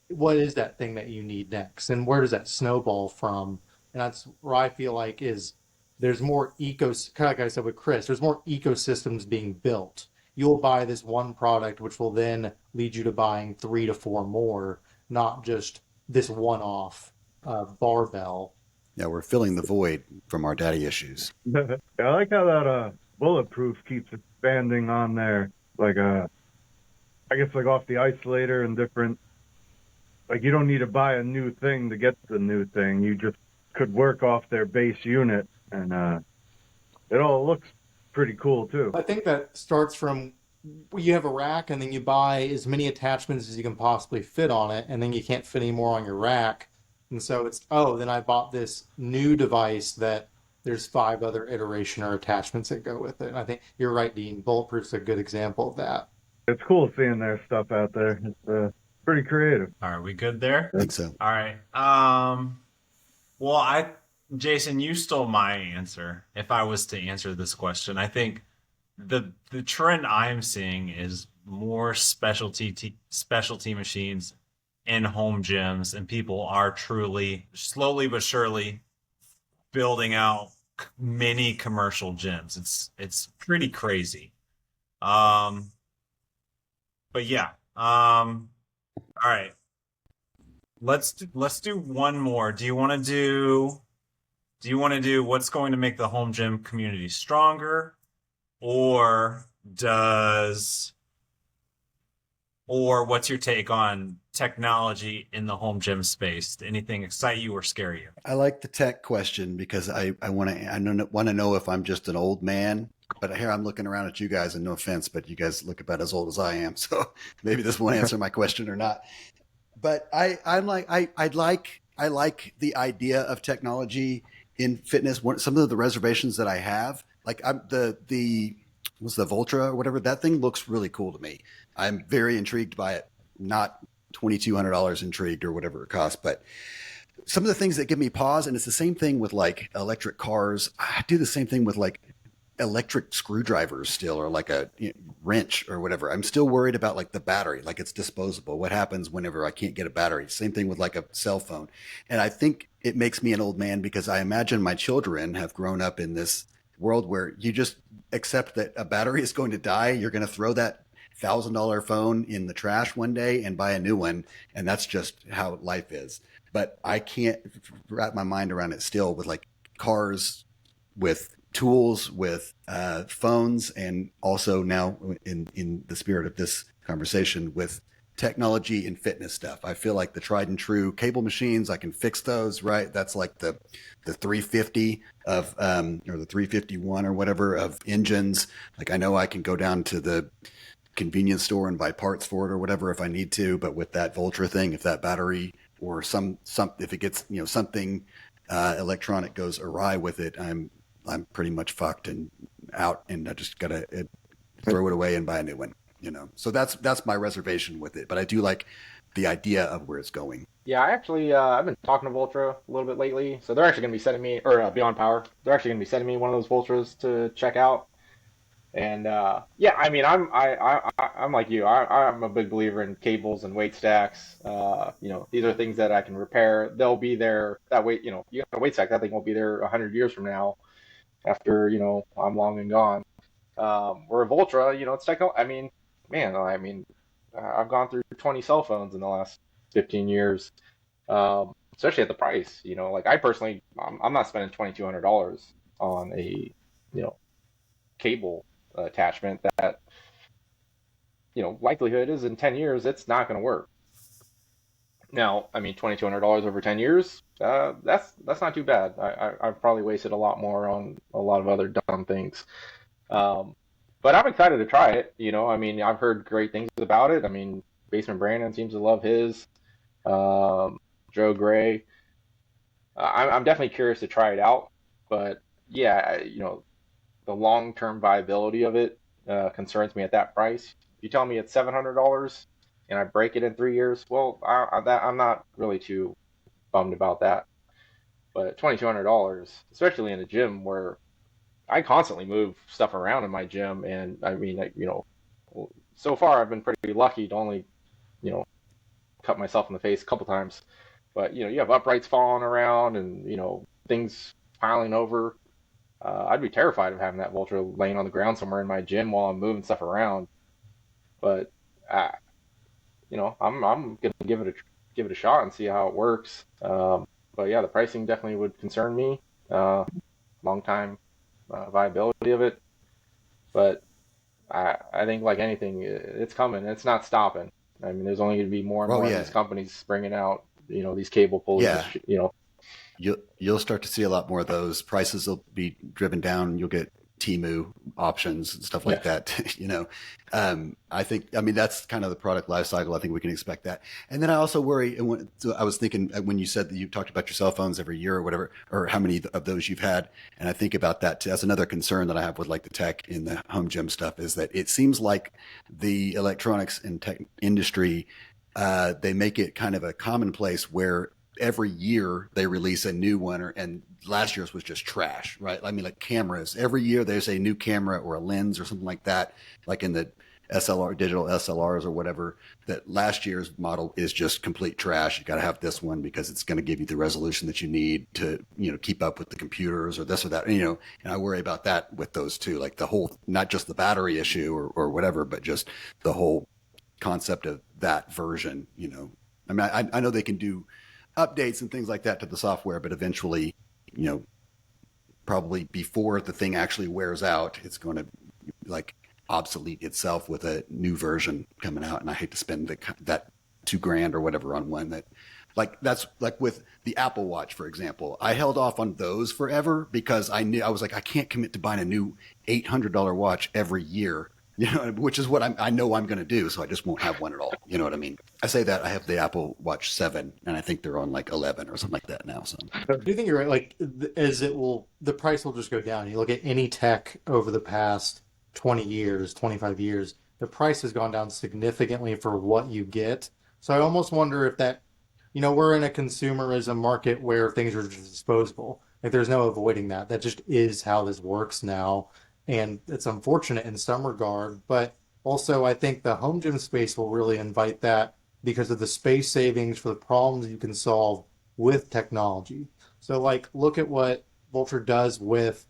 what is that thing that you need next and where does that snowball from? And that's where I feel like is there's more kind of like I said with Chris, there's more ecosystems being built. You'll buy this one product, which will then lead you to buying 3 to 4 more, not just this one-off barbell. Yeah, we're filling the void from our daddy issues. Yeah, I like how that bulletproof keeps expanding on there. Like I guess like off the isolator and different. Like you don't need to buy a new thing to get the new thing. You just could work off their base unit, and it all looks pretty cool too. I think that starts from you have a rack and then you buy as many attachments as you can possibly fit on it, and then you can't fit any more on your rack. And so it's, oh, then I bought this new device that there's 5 other iteration or attachments that go with it. And I think you're right, Dean. Bulletproof's a good example of that. It's cool seeing their stuff out there. It's pretty creative. All right, we good there? I think so. All right. Well, Jason, you stole my answer. If I was to answer this question, I think the trend I'm seeing is more specialty machines in home gyms, and people are truly, slowly but surely, building out mini commercial gyms. It's pretty crazy. But yeah. All right. Let's do one more. Do you want to do what's going to make the home gym community stronger, or what's your take on technology in the home gym space? Anything excite you or scare you? I like the tech question because I want to know if I'm just an old man. But here I'm looking around at you guys, and no offense, but you guys look about as old as I am, so maybe this won't answer my question or not. But I like the idea of technology in fitness. Some of the reservations that I have, like was the Voltra or whatever, that thing looks really cool to me. I'm very intrigued by it. Not $2,200 intrigued or whatever it costs, but some of the things that give me pause, and it's the same thing with like electric cars. I do the same thing with like electric screwdrivers still, or like a wrench or whatever. I'm still worried about like the battery, like it's disposable. What happens whenever I can't get a battery? Same thing with like a cell phone. And I think it makes me an old man because I imagine my children have grown up in this world where you just accept that a battery is going to die. You're going to throw that $1,000 phone in the trash one day and buy a new one. And that's just how life is. But I can't wrap my mind around it still with like cars, with tools, with phones, and also now in the spirit of this conversation with technology and fitness stuff. I feel like the tried and true cable machines, I can fix those, right? That's like the 350 of or the 351 or whatever of engines. Like I know I can go down to the convenience store and buy parts for it or whatever if I need to. But with that Voltra thing, if that battery or if it gets something electronic goes awry with it, I'm pretty much fucked and out, and I just gotta throw it away and buy a new one. So that's my reservation with it. But I do like the idea of where it's going. Yeah, I actually I've been talking to Voltra a little bit lately, so they're actually going to be sending me, or Beyond Power, they're actually going to be sending me one of those Voltras to check out. And yeah, I mean, I'm like you. I'm a big believer in cables and weight stacks. These are things that I can repair. They'll be there. That way, you got a weight stack. That thing won't be there 100 years from now, after I'm long and gone. Where Voltra, it's techno. I mean, man, I've gone through 20 cell phones in the last 15 years, especially at the price. Like I personally, I'm not spending $2,200 on a, cable attachment that, likelihood is in 10 years, it's not going to work. Now, I mean, $2,200 over 10 years, that's not too bad. I've probably wasted a lot more on a lot of other dumb things. Um, but I'm excited to try it. I mean, I've heard great things about it. I mean, Basement Brandon seems to love his. Um, Joe Gray. I'm definitely curious to try it out. But yeah, the long-term viability of it concerns me at that price. If you tell me it's $700 and I break it in 3 years, well, I'm not really too bummed about that. But $2,200, especially in a gym where I constantly move stuff around in my gym, and I mean, so far I've been pretty lucky to only, you know, cut myself in the face a couple times. But you have uprights falling around and things piling over. I'd be terrified of having that vulture laying on the ground somewhere in my gym while I'm moving stuff around. But uh, I'm gonna give it a shot and see how it works. But yeah, the pricing definitely would concern me. Long time viability of it, but I think like anything, it's coming. It's not stopping. I mean, there's only going to be more and Oh more of yeah, these companies bringing out, these cable pulleys. yeah. You'll start to see a lot more of those. Prices will be driven down. You'll get Temu options and stuff like Yeah. that. I mean, that's kind of the product life cycle. I think we can expect that. And then I also worry. So I was thinking when you said that you talked about your cell phones every year or whatever, or how many of those you've had. And I think about that too. That's another concern that I have with like the tech in the home gym stuff is that it seems like the electronics and tech industry, they make it kind of a commonplace where every year they release a new one and last year's was just trash, right? I mean, like cameras, every year there's a new camera or a lens or something like that, like in the SLR, digital SLRs or whatever, that last year's model is just complete trash. You got to have this one because it's going to give you the resolution that you need to, keep up with the computers or this or that, and I worry about that with those too, like the whole, not just the battery issue or whatever, but just the whole concept of that version, I mean, I know they can do updates and things like that to the software, but eventually, probably before the thing actually wears out, it's going to like obsolete itself with a new version coming out. And I hate to spend that $2,000 or whatever on one that that's like with the Apple Watch, for example. I held off on those forever because I was like, I can't commit to buying a new $800 watch every year. Which is what I know I'm going to do. So I just won't have one at all. You know what I mean? I say that I have the Apple Watch 7 and I think they're on like 11 or something like that now. So Do you think you're right? Like, the price will just go down. You look at any tech over the past 20 years, 25 years, the price has gone down significantly for what you get. So I almost wonder if that, we're in a consumerism market where things are just disposable. Like, there's no avoiding that. That just is how this works now. And it's unfortunate in some regard, but also I think the home gym space will really invite that because of the space savings for the problems you can solve with technology. So like look at what Vulture does with,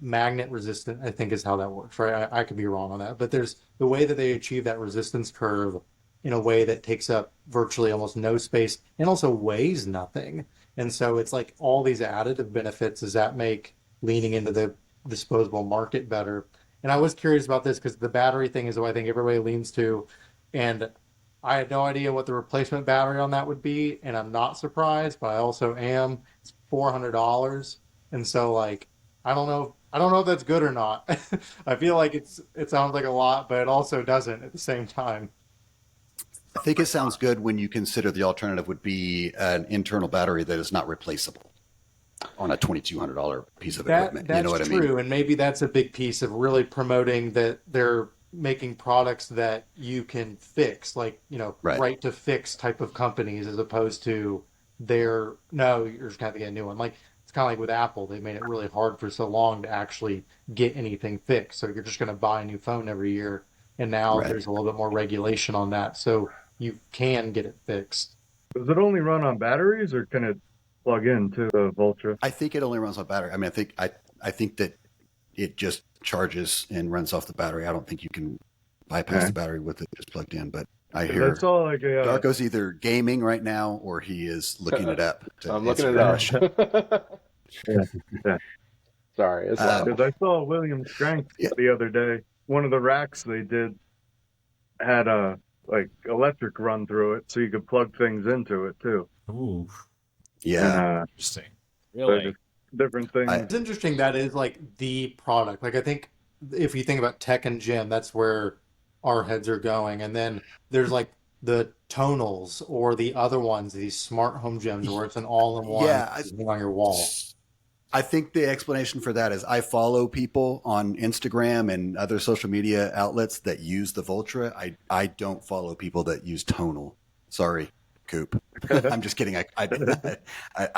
magnet resistant, I think is how that works, right? I could be wrong on that, but there's the way that they achieve that resistance curve in a way that takes up virtually almost no space and also weighs nothing. And so it's like all these additive benefits does that make leaning into the disposable market better. And I was curious about this because the battery thing is what I think everybody leans to. And I had no idea what the replacement battery on that would be. And I'm not surprised, but I also am. It's $400. And so like, I don't know. I don't know if that's good or not. I feel like it sounds like a lot, but it also doesn't at the same time. I think it sounds good when you consider the alternative would be an internal battery that is not replaceable on a $2,200 piece of equipment. That's You know what true, I mean? and maybe that's a big piece of really promoting that they're making products that you can fix, like Right. right to fix type of companies, as opposed to no, you're just gonna have to get a new one. Like it's kind of like with Apple, they made it really hard for so long to actually get anything fixed. So you're just gonna buy a new phone every year, and now Right. there's a little bit more regulation on that, so you can get it fixed. Does it only run on batteries, or can it plug into the Vulture? I think it only runs on battery. I mean, I think that it just charges and runs off the battery. I don't think you can bypass Okay. the battery with it just plugged in. But I 'Cause hear I saw like a Darko's either gaming right now or he is looking it up. To I'm looking answer it your question. up. yeah. Sorry, it's loud. Because I saw William Strength Yeah. the other day. One of the racks they did had a like electric run through it, so you could plug things into it too. Ooh, Yeah. And interesting. so Really? just different things. It's interesting that is like the product. Like I think if you think about tech and gym, that's where our heads are going. And then there's like the tonals or the other ones, these smart home gyms where it's an all-in-one Yeah, thing on your wall. I think the explanation for that is I follow people on Instagram and other social media outlets that use the Voltra. I don't follow people that use Tonal. Sorry, Coop. I'm just kidding. I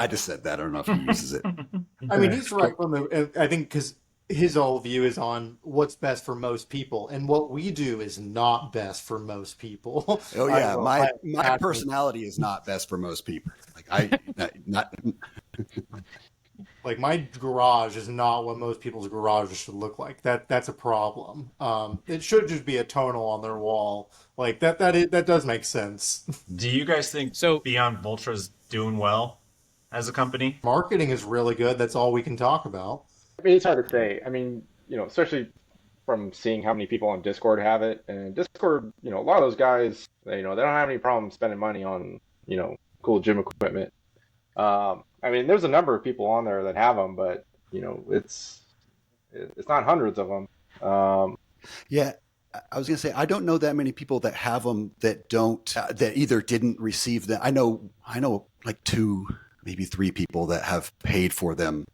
just said that. I don't know if he uses it. I mean, he's right from the. I think because his whole view is on what's best for most people, and what we do is not best for most people. Oh I yeah, will- my I- personality is not best for most people. Like I not Like my garage is not what most people's garages should look like. That's a problem. It should just be a tonal on their wall. Like that does make sense. Do you guys think So- Beyond Voltra's doing well as a company? Marketing is really good. That's all we can talk about. I mean, it's hard to say. I mean, especially from seeing how many people on Discord have it, and Discord, a lot of those guys, they don't have any problem spending money on, cool gym equipment. I mean, there's a number of people on there that have them, but it's not hundreds of them. yeah. I was gonna say I don't know that many people that have them that don't that either didn't receive them. I know like 2, maybe 3 people that have paid for them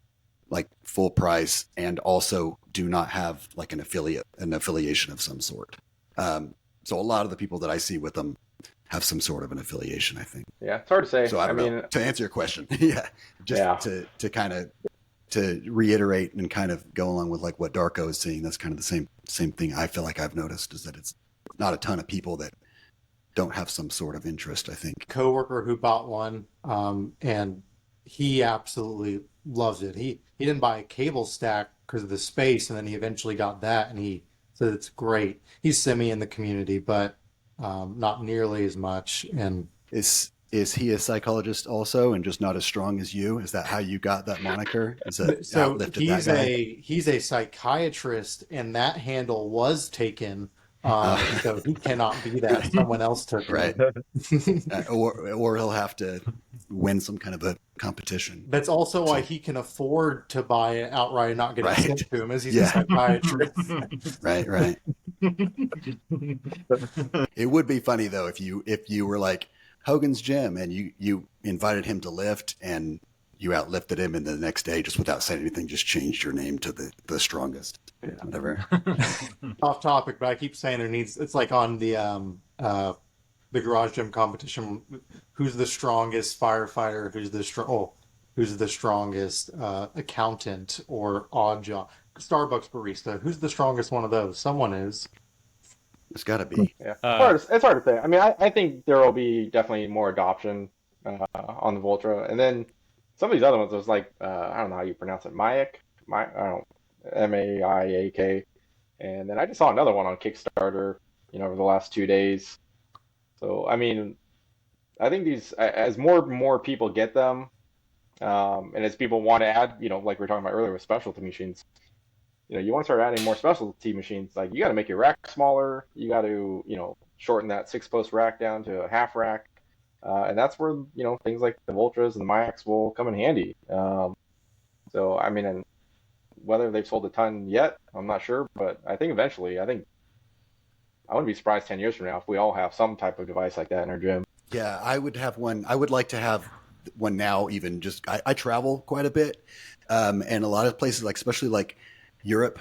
like full price and also do not have like an affiliation of some sort. So a lot of the people that I see with them have some sort of an affiliation, I think. Yeah, it's hard to say. So I don't know. To answer your question, yeah, just to kind of to reiterate and kind of go along with like what Darko is seeing, that's kind of the same thing I feel like I've noticed is that it's not a ton of people that don't have some sort of interest, I think. Coworker who bought one, and he absolutely loves it. He didn't buy a cable stack because of the space, and then he eventually got that, and he said it's great. He's semi in the community, but not nearly as much. And is he a psychologist also, and just not as strong as you? Is that how you got that moniker? Is that so outlifted that guy? he's a psychiatrist, and that handle was taken. So he cannot be that. Someone else took Right. it. Or he'll have to win some kind of a competition. That's also why he can afford to buy it outright and not get it sent to him, as he's a psychiatrist. Right. It would be funny though if you were like Hogan's Gym and you invited him to lift and you outlifted him, and the next day, just without saying anything, just changed your name to the strongest. Yeah. Whatever. Off topic, but I keep saying it's like on the garage gym competition. Who's the strongest firefighter? Who's the strongest accountant or odd job? Starbucks barista. Who's the strongest one of those? Someone is. It's got to be. Yeah, it's hard to say. I mean, I think there will be definitely more adoption on the Voltra, and then some of these other ones. There's like I don't know how you pronounce it, I don't know, Maiak, and then I just saw another one on Kickstarter, over the last 2 days. So I mean, I think these as more people get them, and as people want to add, like we were talking about earlier with specialty machines. You want to start adding more specialty machines. Like you got to make your rack smaller. You got to, shorten that 6-post rack down to a half rack, and that's where things like the Voltras and the Maiaks will come in handy. So I mean, and whether they've sold a ton yet, I'm not sure, but I think eventually, I wouldn't be surprised 10 years from now if we all have some type of device like that in our gym. Yeah, I would have one. I would like to have one now. Even just I travel quite a bit, and a lot of places, like especially like Europe.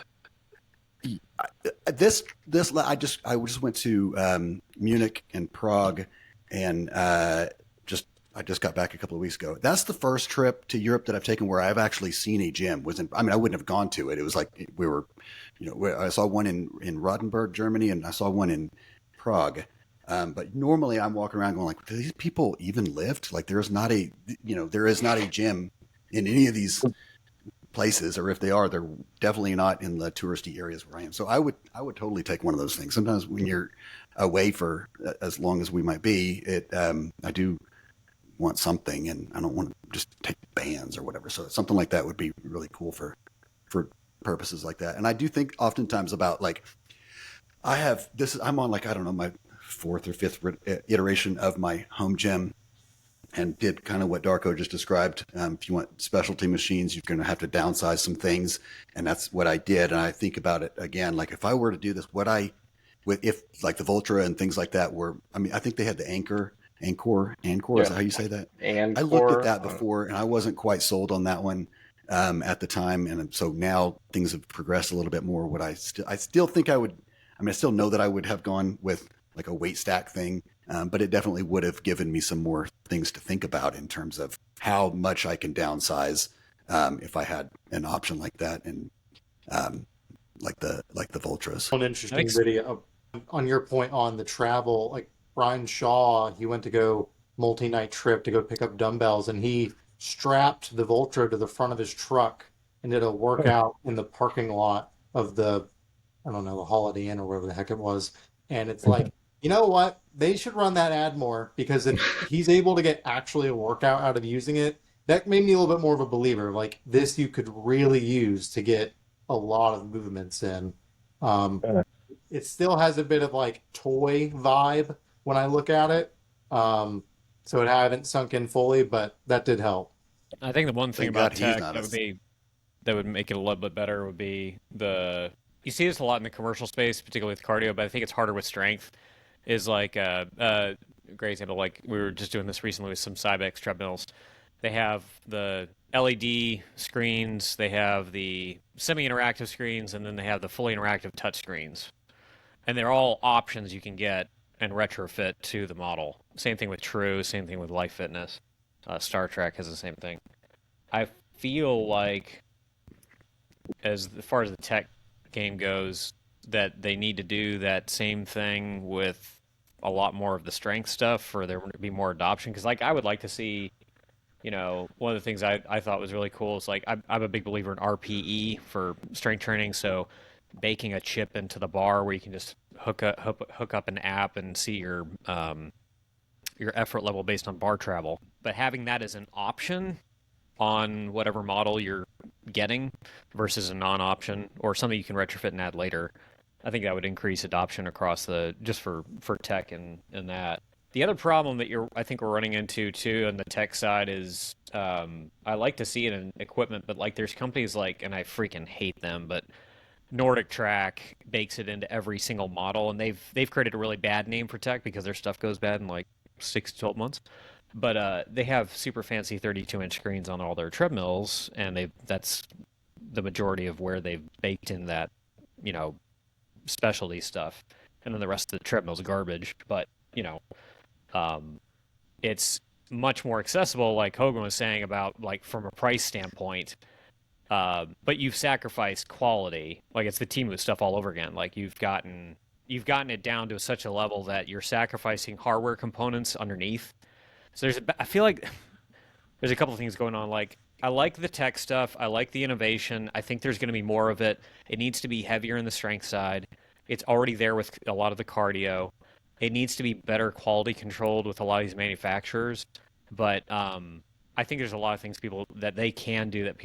I just went to Munich and Prague, and I just got back a couple of weeks ago. That's the first trip to Europe that I've taken where I've actually seen a gym. I wouldn't have gone to it. It was like we were, I saw one in Rothenburg, Germany, and I saw one in Prague. But normally I'm walking around going like, do these people even lift? Like there is not a gym in any of these places, or if they are, they're definitely not in the touristy areas where I am. So I would totally take one of those things. Sometimes when you're away for as long as we might be, I do want something, and I don't want to just take bands or whatever. So something like that would be really cool for purposes like that. And I do think oftentimes about like, I'm on like, I don't know, my fourth or fifth iteration of my home gym, and did kind of what Darko just described. If you want specialty machines, you're going to have to downsize some things. And that's what I did. And I think about it again, like if I were to do this, if like the Voltra and things like that I think they had the Anchor, is that how you say that? And I looked at that before, and I wasn't quite sold on that one at the time. And so now things have progressed a little bit more. I still think I would, I still know that I would have gone with like a weight stack thing, but it definitely would have given me some more things to think about in terms of how much I can downsize if I had an option like that, and like the Voltras. One interesting video on your point on the travel, like Brian Shaw, he went to go multi-night trip to go pick up dumbbells, and he strapped the Voltra to the front of his truck and did a workout in the parking lot of the, I don't know, the Holiday Inn or whatever the heck it was. And it's like, you know what? They should run that ad more, because if he's able to get actually a workout out of using it, that made me a little bit more of a believer. Like, this you could really use to get a lot of movements in. It still has a bit of like toy vibe when I look at it. So it haven't sunk in fully, but that did help. I think the one thing Thank about God he's tech not that would make it a little bit better would be you see this a lot in the commercial space, particularly with cardio, but I think it's harder with strength. Is like a great example. Like we were just doing this recently with some Cybex treadmills. They have the LED screens, they have the semi-interactive screens, and then they have the fully interactive touch screens. And they're all options you can get and retrofit to the model. Same thing with True, same thing with Life Fitness. Star Trek has the same thing. I feel like, as far as the tech game goes, that they need to do that same thing with a lot more of the strength stuff for there to be more adoption. Because like I would like to see, one of the things I thought was really cool is like I'm a big believer in RPE for strength training. So baking a chip into the bar where you can just hook up an app and see your effort level based on bar travel. But having that as an option on whatever model you're getting versus a non-option or something you can retrofit and add later, I think that would increase adoption across just for tech and that. The other problem that I think we're running into too on the tech side is I like to see it in equipment, but like there's companies like, and I freaking hate them, but Nordic Track bakes it into every single model, and they've created a really bad name for tech because their stuff goes bad in like 6 to 12 months. But they have super fancy 32-inch screens on all their treadmills, and that's the majority of where they've baked in that, specialty stuff. And then the rest of the treadmill's garbage. But, it's much more accessible, like Hogan was saying about, like, from a price standpoint. But you've sacrificed quality. Like, it's the Temu stuff all over again. Like, you've gotten it down to such a level that you're sacrificing hardware components underneath. So I feel like there's a couple of things going on. Like, I like the tech stuff. I like the innovation. I think there's going to be more of it. It needs to be heavier in the strength side. It's already there with a lot of the cardio. It needs to be better quality controlled with a lot of these manufacturers. But I think there's a lot of things that they can do that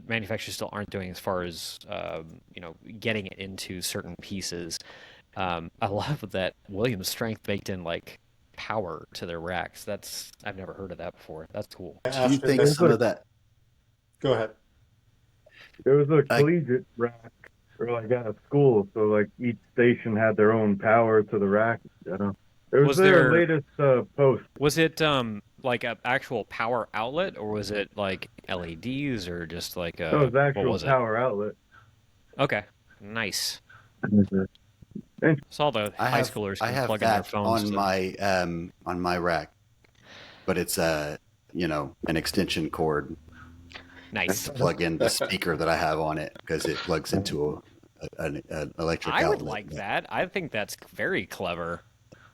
manufacturers still aren't doing as far as getting it into certain pieces. I love that Williams Strength baked in like power to their racks. I've never heard of that before. That's cool. Do you think some of that? Go ahead. There was a collegiate rack, or like at a school, so like each station had their own power to the rack. It was their latest post. Was it like an actual power outlet, or was it like LEDs, or just like a? No, it was actual power outlet. Okay, nice. And Saw the high schoolers can plug in their phones on my rack, but it's an extension cord. Nice. To plug in the speaker that I have on it because it plugs into an electric outlet. I would like that. I think that's very clever.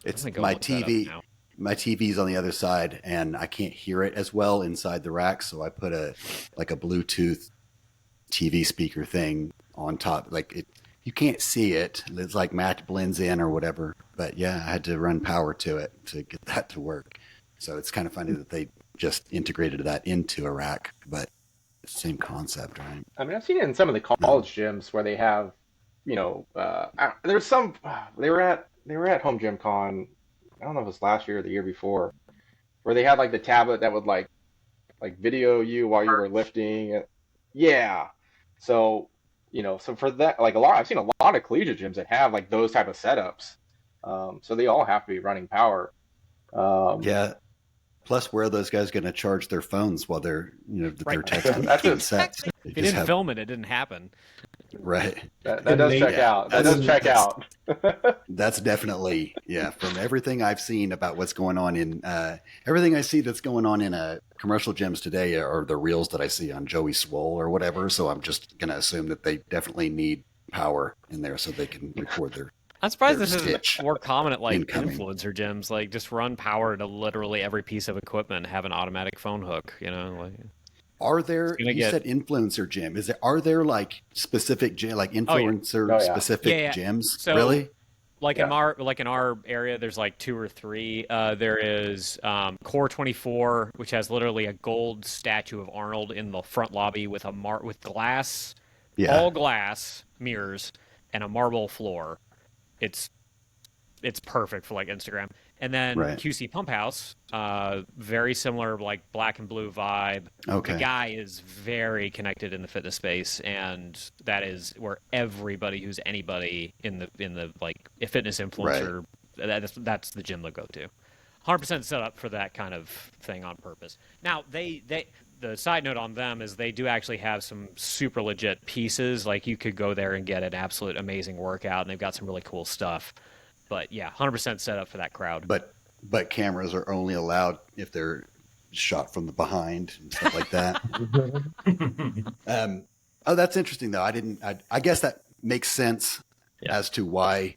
It's my TV. My TV's on the other side, and I can't hear it as well inside the rack, so I put a Bluetooth TV speaker thing on top. Like you can't see it. It's like match blends in or whatever. But yeah, I had to run power to it to get that to work. So it's kind of funny that they just integrated that into a rack, but it's the same concept, right? I mean, I've seen it in some of the college gyms where they have, there's some. They were at Home Gym Con. I don't know if it was last year or the year before, where they had like the tablet that would like video you while you were lifting. Yeah. So, so for that, like I've seen a lot of collegiate gyms that have like those type of setups. So they all have to be running power. Yeah. Plus, where are those guys going to charge their phones while they're Right. texting That's between just- sets? If you didn't film it, it didn't happen. Right. That does check out. That does check out. That's definitely, yeah, from everything I've seen about what's going on in everything I see that's going on in commercial gyms today are the reels that I see on Joey Swole or whatever. So I'm just going to assume that they definitely need power in there so they can record their. I'm surprised Their this isn't stitch more common at like incoming. influencer gyms. Like just run power to literally every piece of equipment, have an automatic phone hook. Like Are there? gonna You get- said influencer gym. Are there like specific gym, like influencer Oh, yeah. specific Yeah. gyms? So- Really? Like Yeah. in our area, there's like 2 or 3. There is Core 24, which has literally a gold statue of Arnold in the front lobby with with glass, Yeah. all glass mirrors, and a marble floor. It's perfect for like Instagram. And then Right. QC Pump House, very similar, like black and blue vibe. Okay. The guy is very connected in the fitness space, and that is where everybody who's anybody in the like a fitness influencer, that's the gym they'll go to. 100% set up for that kind of thing on purpose. Now the side note on them is they do actually have some super legit pieces. Like you could go there and get an absolute amazing workout, and they've got some really cool stuff. But yeah, 100% set up for that crowd. But cameras are only allowed if they're shot from the behind and stuff like that. Oh, that's interesting though. I guess that makes sense as to why,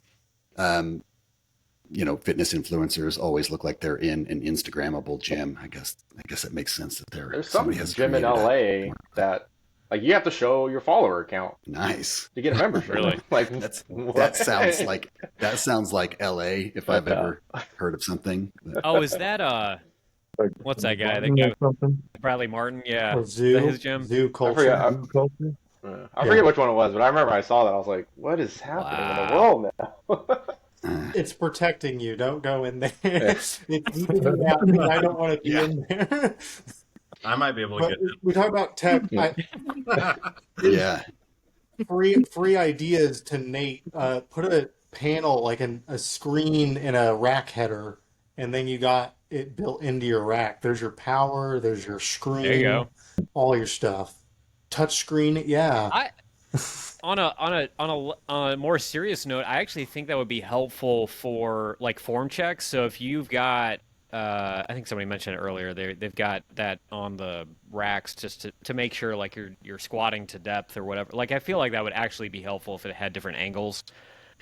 fitness influencers always look like they're in an Instagrammable gym. I guess it makes sense that There's some somebody has gym in created LA that like you have to show your follower account nice. to get a membership. Really? Like That what? sounds like LA if I've ever heard of something. But- Oh, is that Like, what's that guy? The or guy something. Bradley Martin? Yeah, Or Is that his gym. zoo I culture. forget. Culture? I forget which one it was, but I remember I saw that. I was like, "What is happening in the world now?" It's protecting you. Don't go in there. Yeah. It's keeping you out because I don't want to be Yeah. in there. I might be able to But we talk about tech. yeah. Free ideas to Nate. Put a panel like a screen in a rack header, and then you got it built into your rack. There's your power. There's your screen. There you go. All your stuff. Touch screen. Yeah. On a more serious note, I actually think that would be helpful for like form checks. So if you've got, I think somebody mentioned it earlier, they've got that on the racks just to make sure like you're squatting to depth or whatever. Like I feel like that would actually be helpful if it had different angles.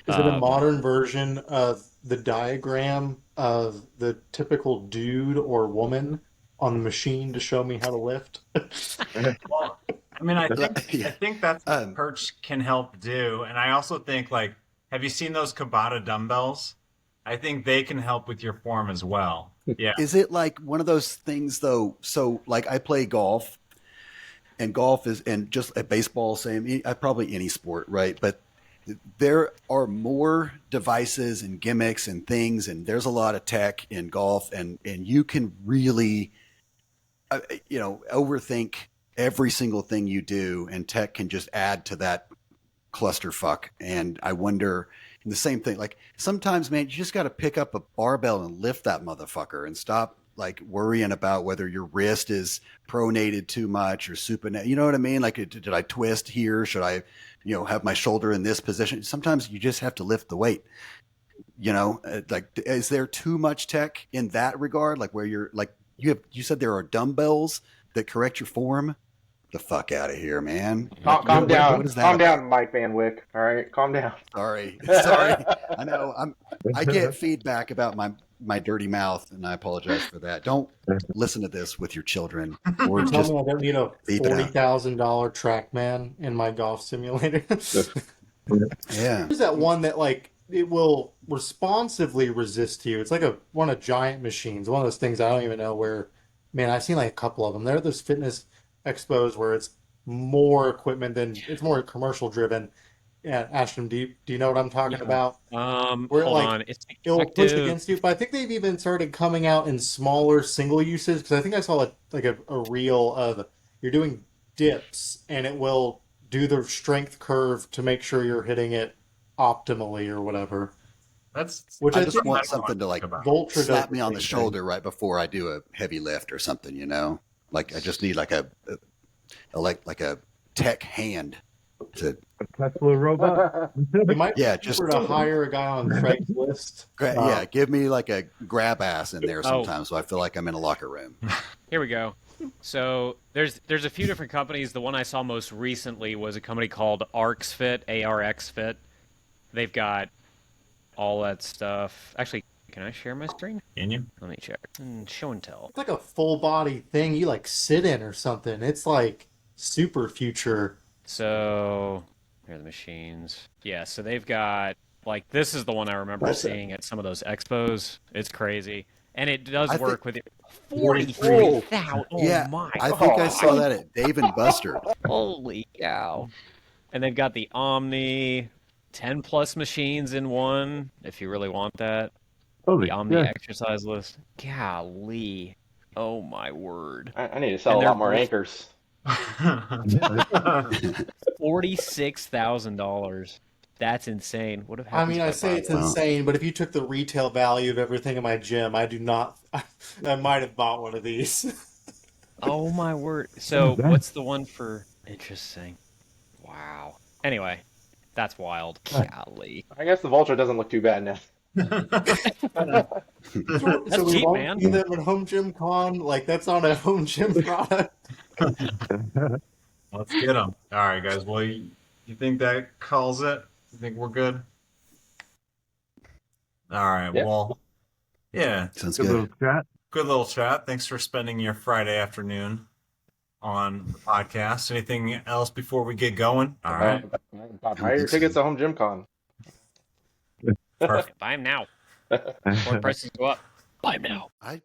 Is it a modern version of the diagram of the typical dude or woman on the machine to show me how to lift? Well, I mean, I think that's what Um, Perch can help do, and I also think like, have you seen those Kabata dumbbells? I think they can help with your form as well. Yeah. Is it like one of those things though? So like I play golf, and golf is and just a baseball, same. Probably any sport, right? But there are more devices and gimmicks and things, and there's a lot of tech in golf, and you can really, overthink every single thing you do, and tech can just add to that clusterfuck. And I wonder, and the same thing, like sometimes, man, you just got to pick up a barbell and lift that motherfucker and stop like worrying about whether your wrist is pronated too much or supinated. You know what I mean? Like, did I twist here? Should I, have my shoulder in this position? Sometimes you just have to lift the weight. Like, is there too much tech in that regard? Like where you're like, you said there are dumbbells that correct your form. The fuck out of here, man. Calm down. What is that Calm about? down, Mike Van Wick. All right, calm down. Sorry. I know. I get feedback about my my dirty mouth, and I apologize for that. Don't listen to this with your children, or Tell just me I don't need a beep it out. $40,000 TrackMan in my golf simulator. Yeah. There's that one that like it will responsively resist you. It's like one of giant machines. One of those things I don't even know where. Man, I've seen like a couple of them. There are those fitness expos where it's more equipment than it's more commercial driven. Yeah, Ashton, do you know what I'm talking about? Where Hold like on. It's it'll push active. against you, but I think they've even started coming out in smaller single uses because I think I saw a reel of you're doing dips and it will do the strength curve to make sure you're hitting it optimally or whatever. That's Which I I just think want something to like Vulture does slap me the on the same shoulder right before I do a heavy lift or something. You know, like I just need like a tech hand to. A Tesla robot. It might be Yeah, just cheaper to hire a guy on Craigslist. yeah, give me like a grab ass in there Oh. sometimes, so I feel like I'm in a locker room. Here we go. So there's a few different companies. The one I saw most recently was a company called ARXFit, ARXFit. They've got all that stuff. Actually, can I share my screen? Can you? Let me check. Show and tell. It's like a full body thing you like sit in or something. It's like super future. So here are the machines. Yeah, so they've got like this is the one I remember seeing at some of those expos. It's crazy. And it does I work think- with 43,000. Oh yeah, my. I think I saw that at Dave and Buster's. Holy cow. And they've got the Omni, 10 plus machines in one, if you really want that. The Omni exercise list. Golly. Oh my word. I need to sell And a they're lot more both- anchors. $46,000. That's insane. What have I happened? mean, I say it's insane, but if you took the retail value of everything in my gym, I do not. I might have bought one of these. Oh my word. So what's the one for interesting? Wow. Anyway, that's wild. Golly. I guess the Vulture doesn't look too bad now. So we cheap, won't man. see them at Home Gym Con. Like that's not a Home Gym product. Let's get them. All right, guys. Well, you think that calls it? You think we're good? All right. Yeah. Well, yeah. Sounds Good good. little chat. Good little chat. Thanks for spending your Friday afternoon on the podcast. Anything else before we get going? All right. Buy your tickets to Home Gym Con. Perfect. Buy them now. Before prices go up. Buy them now. I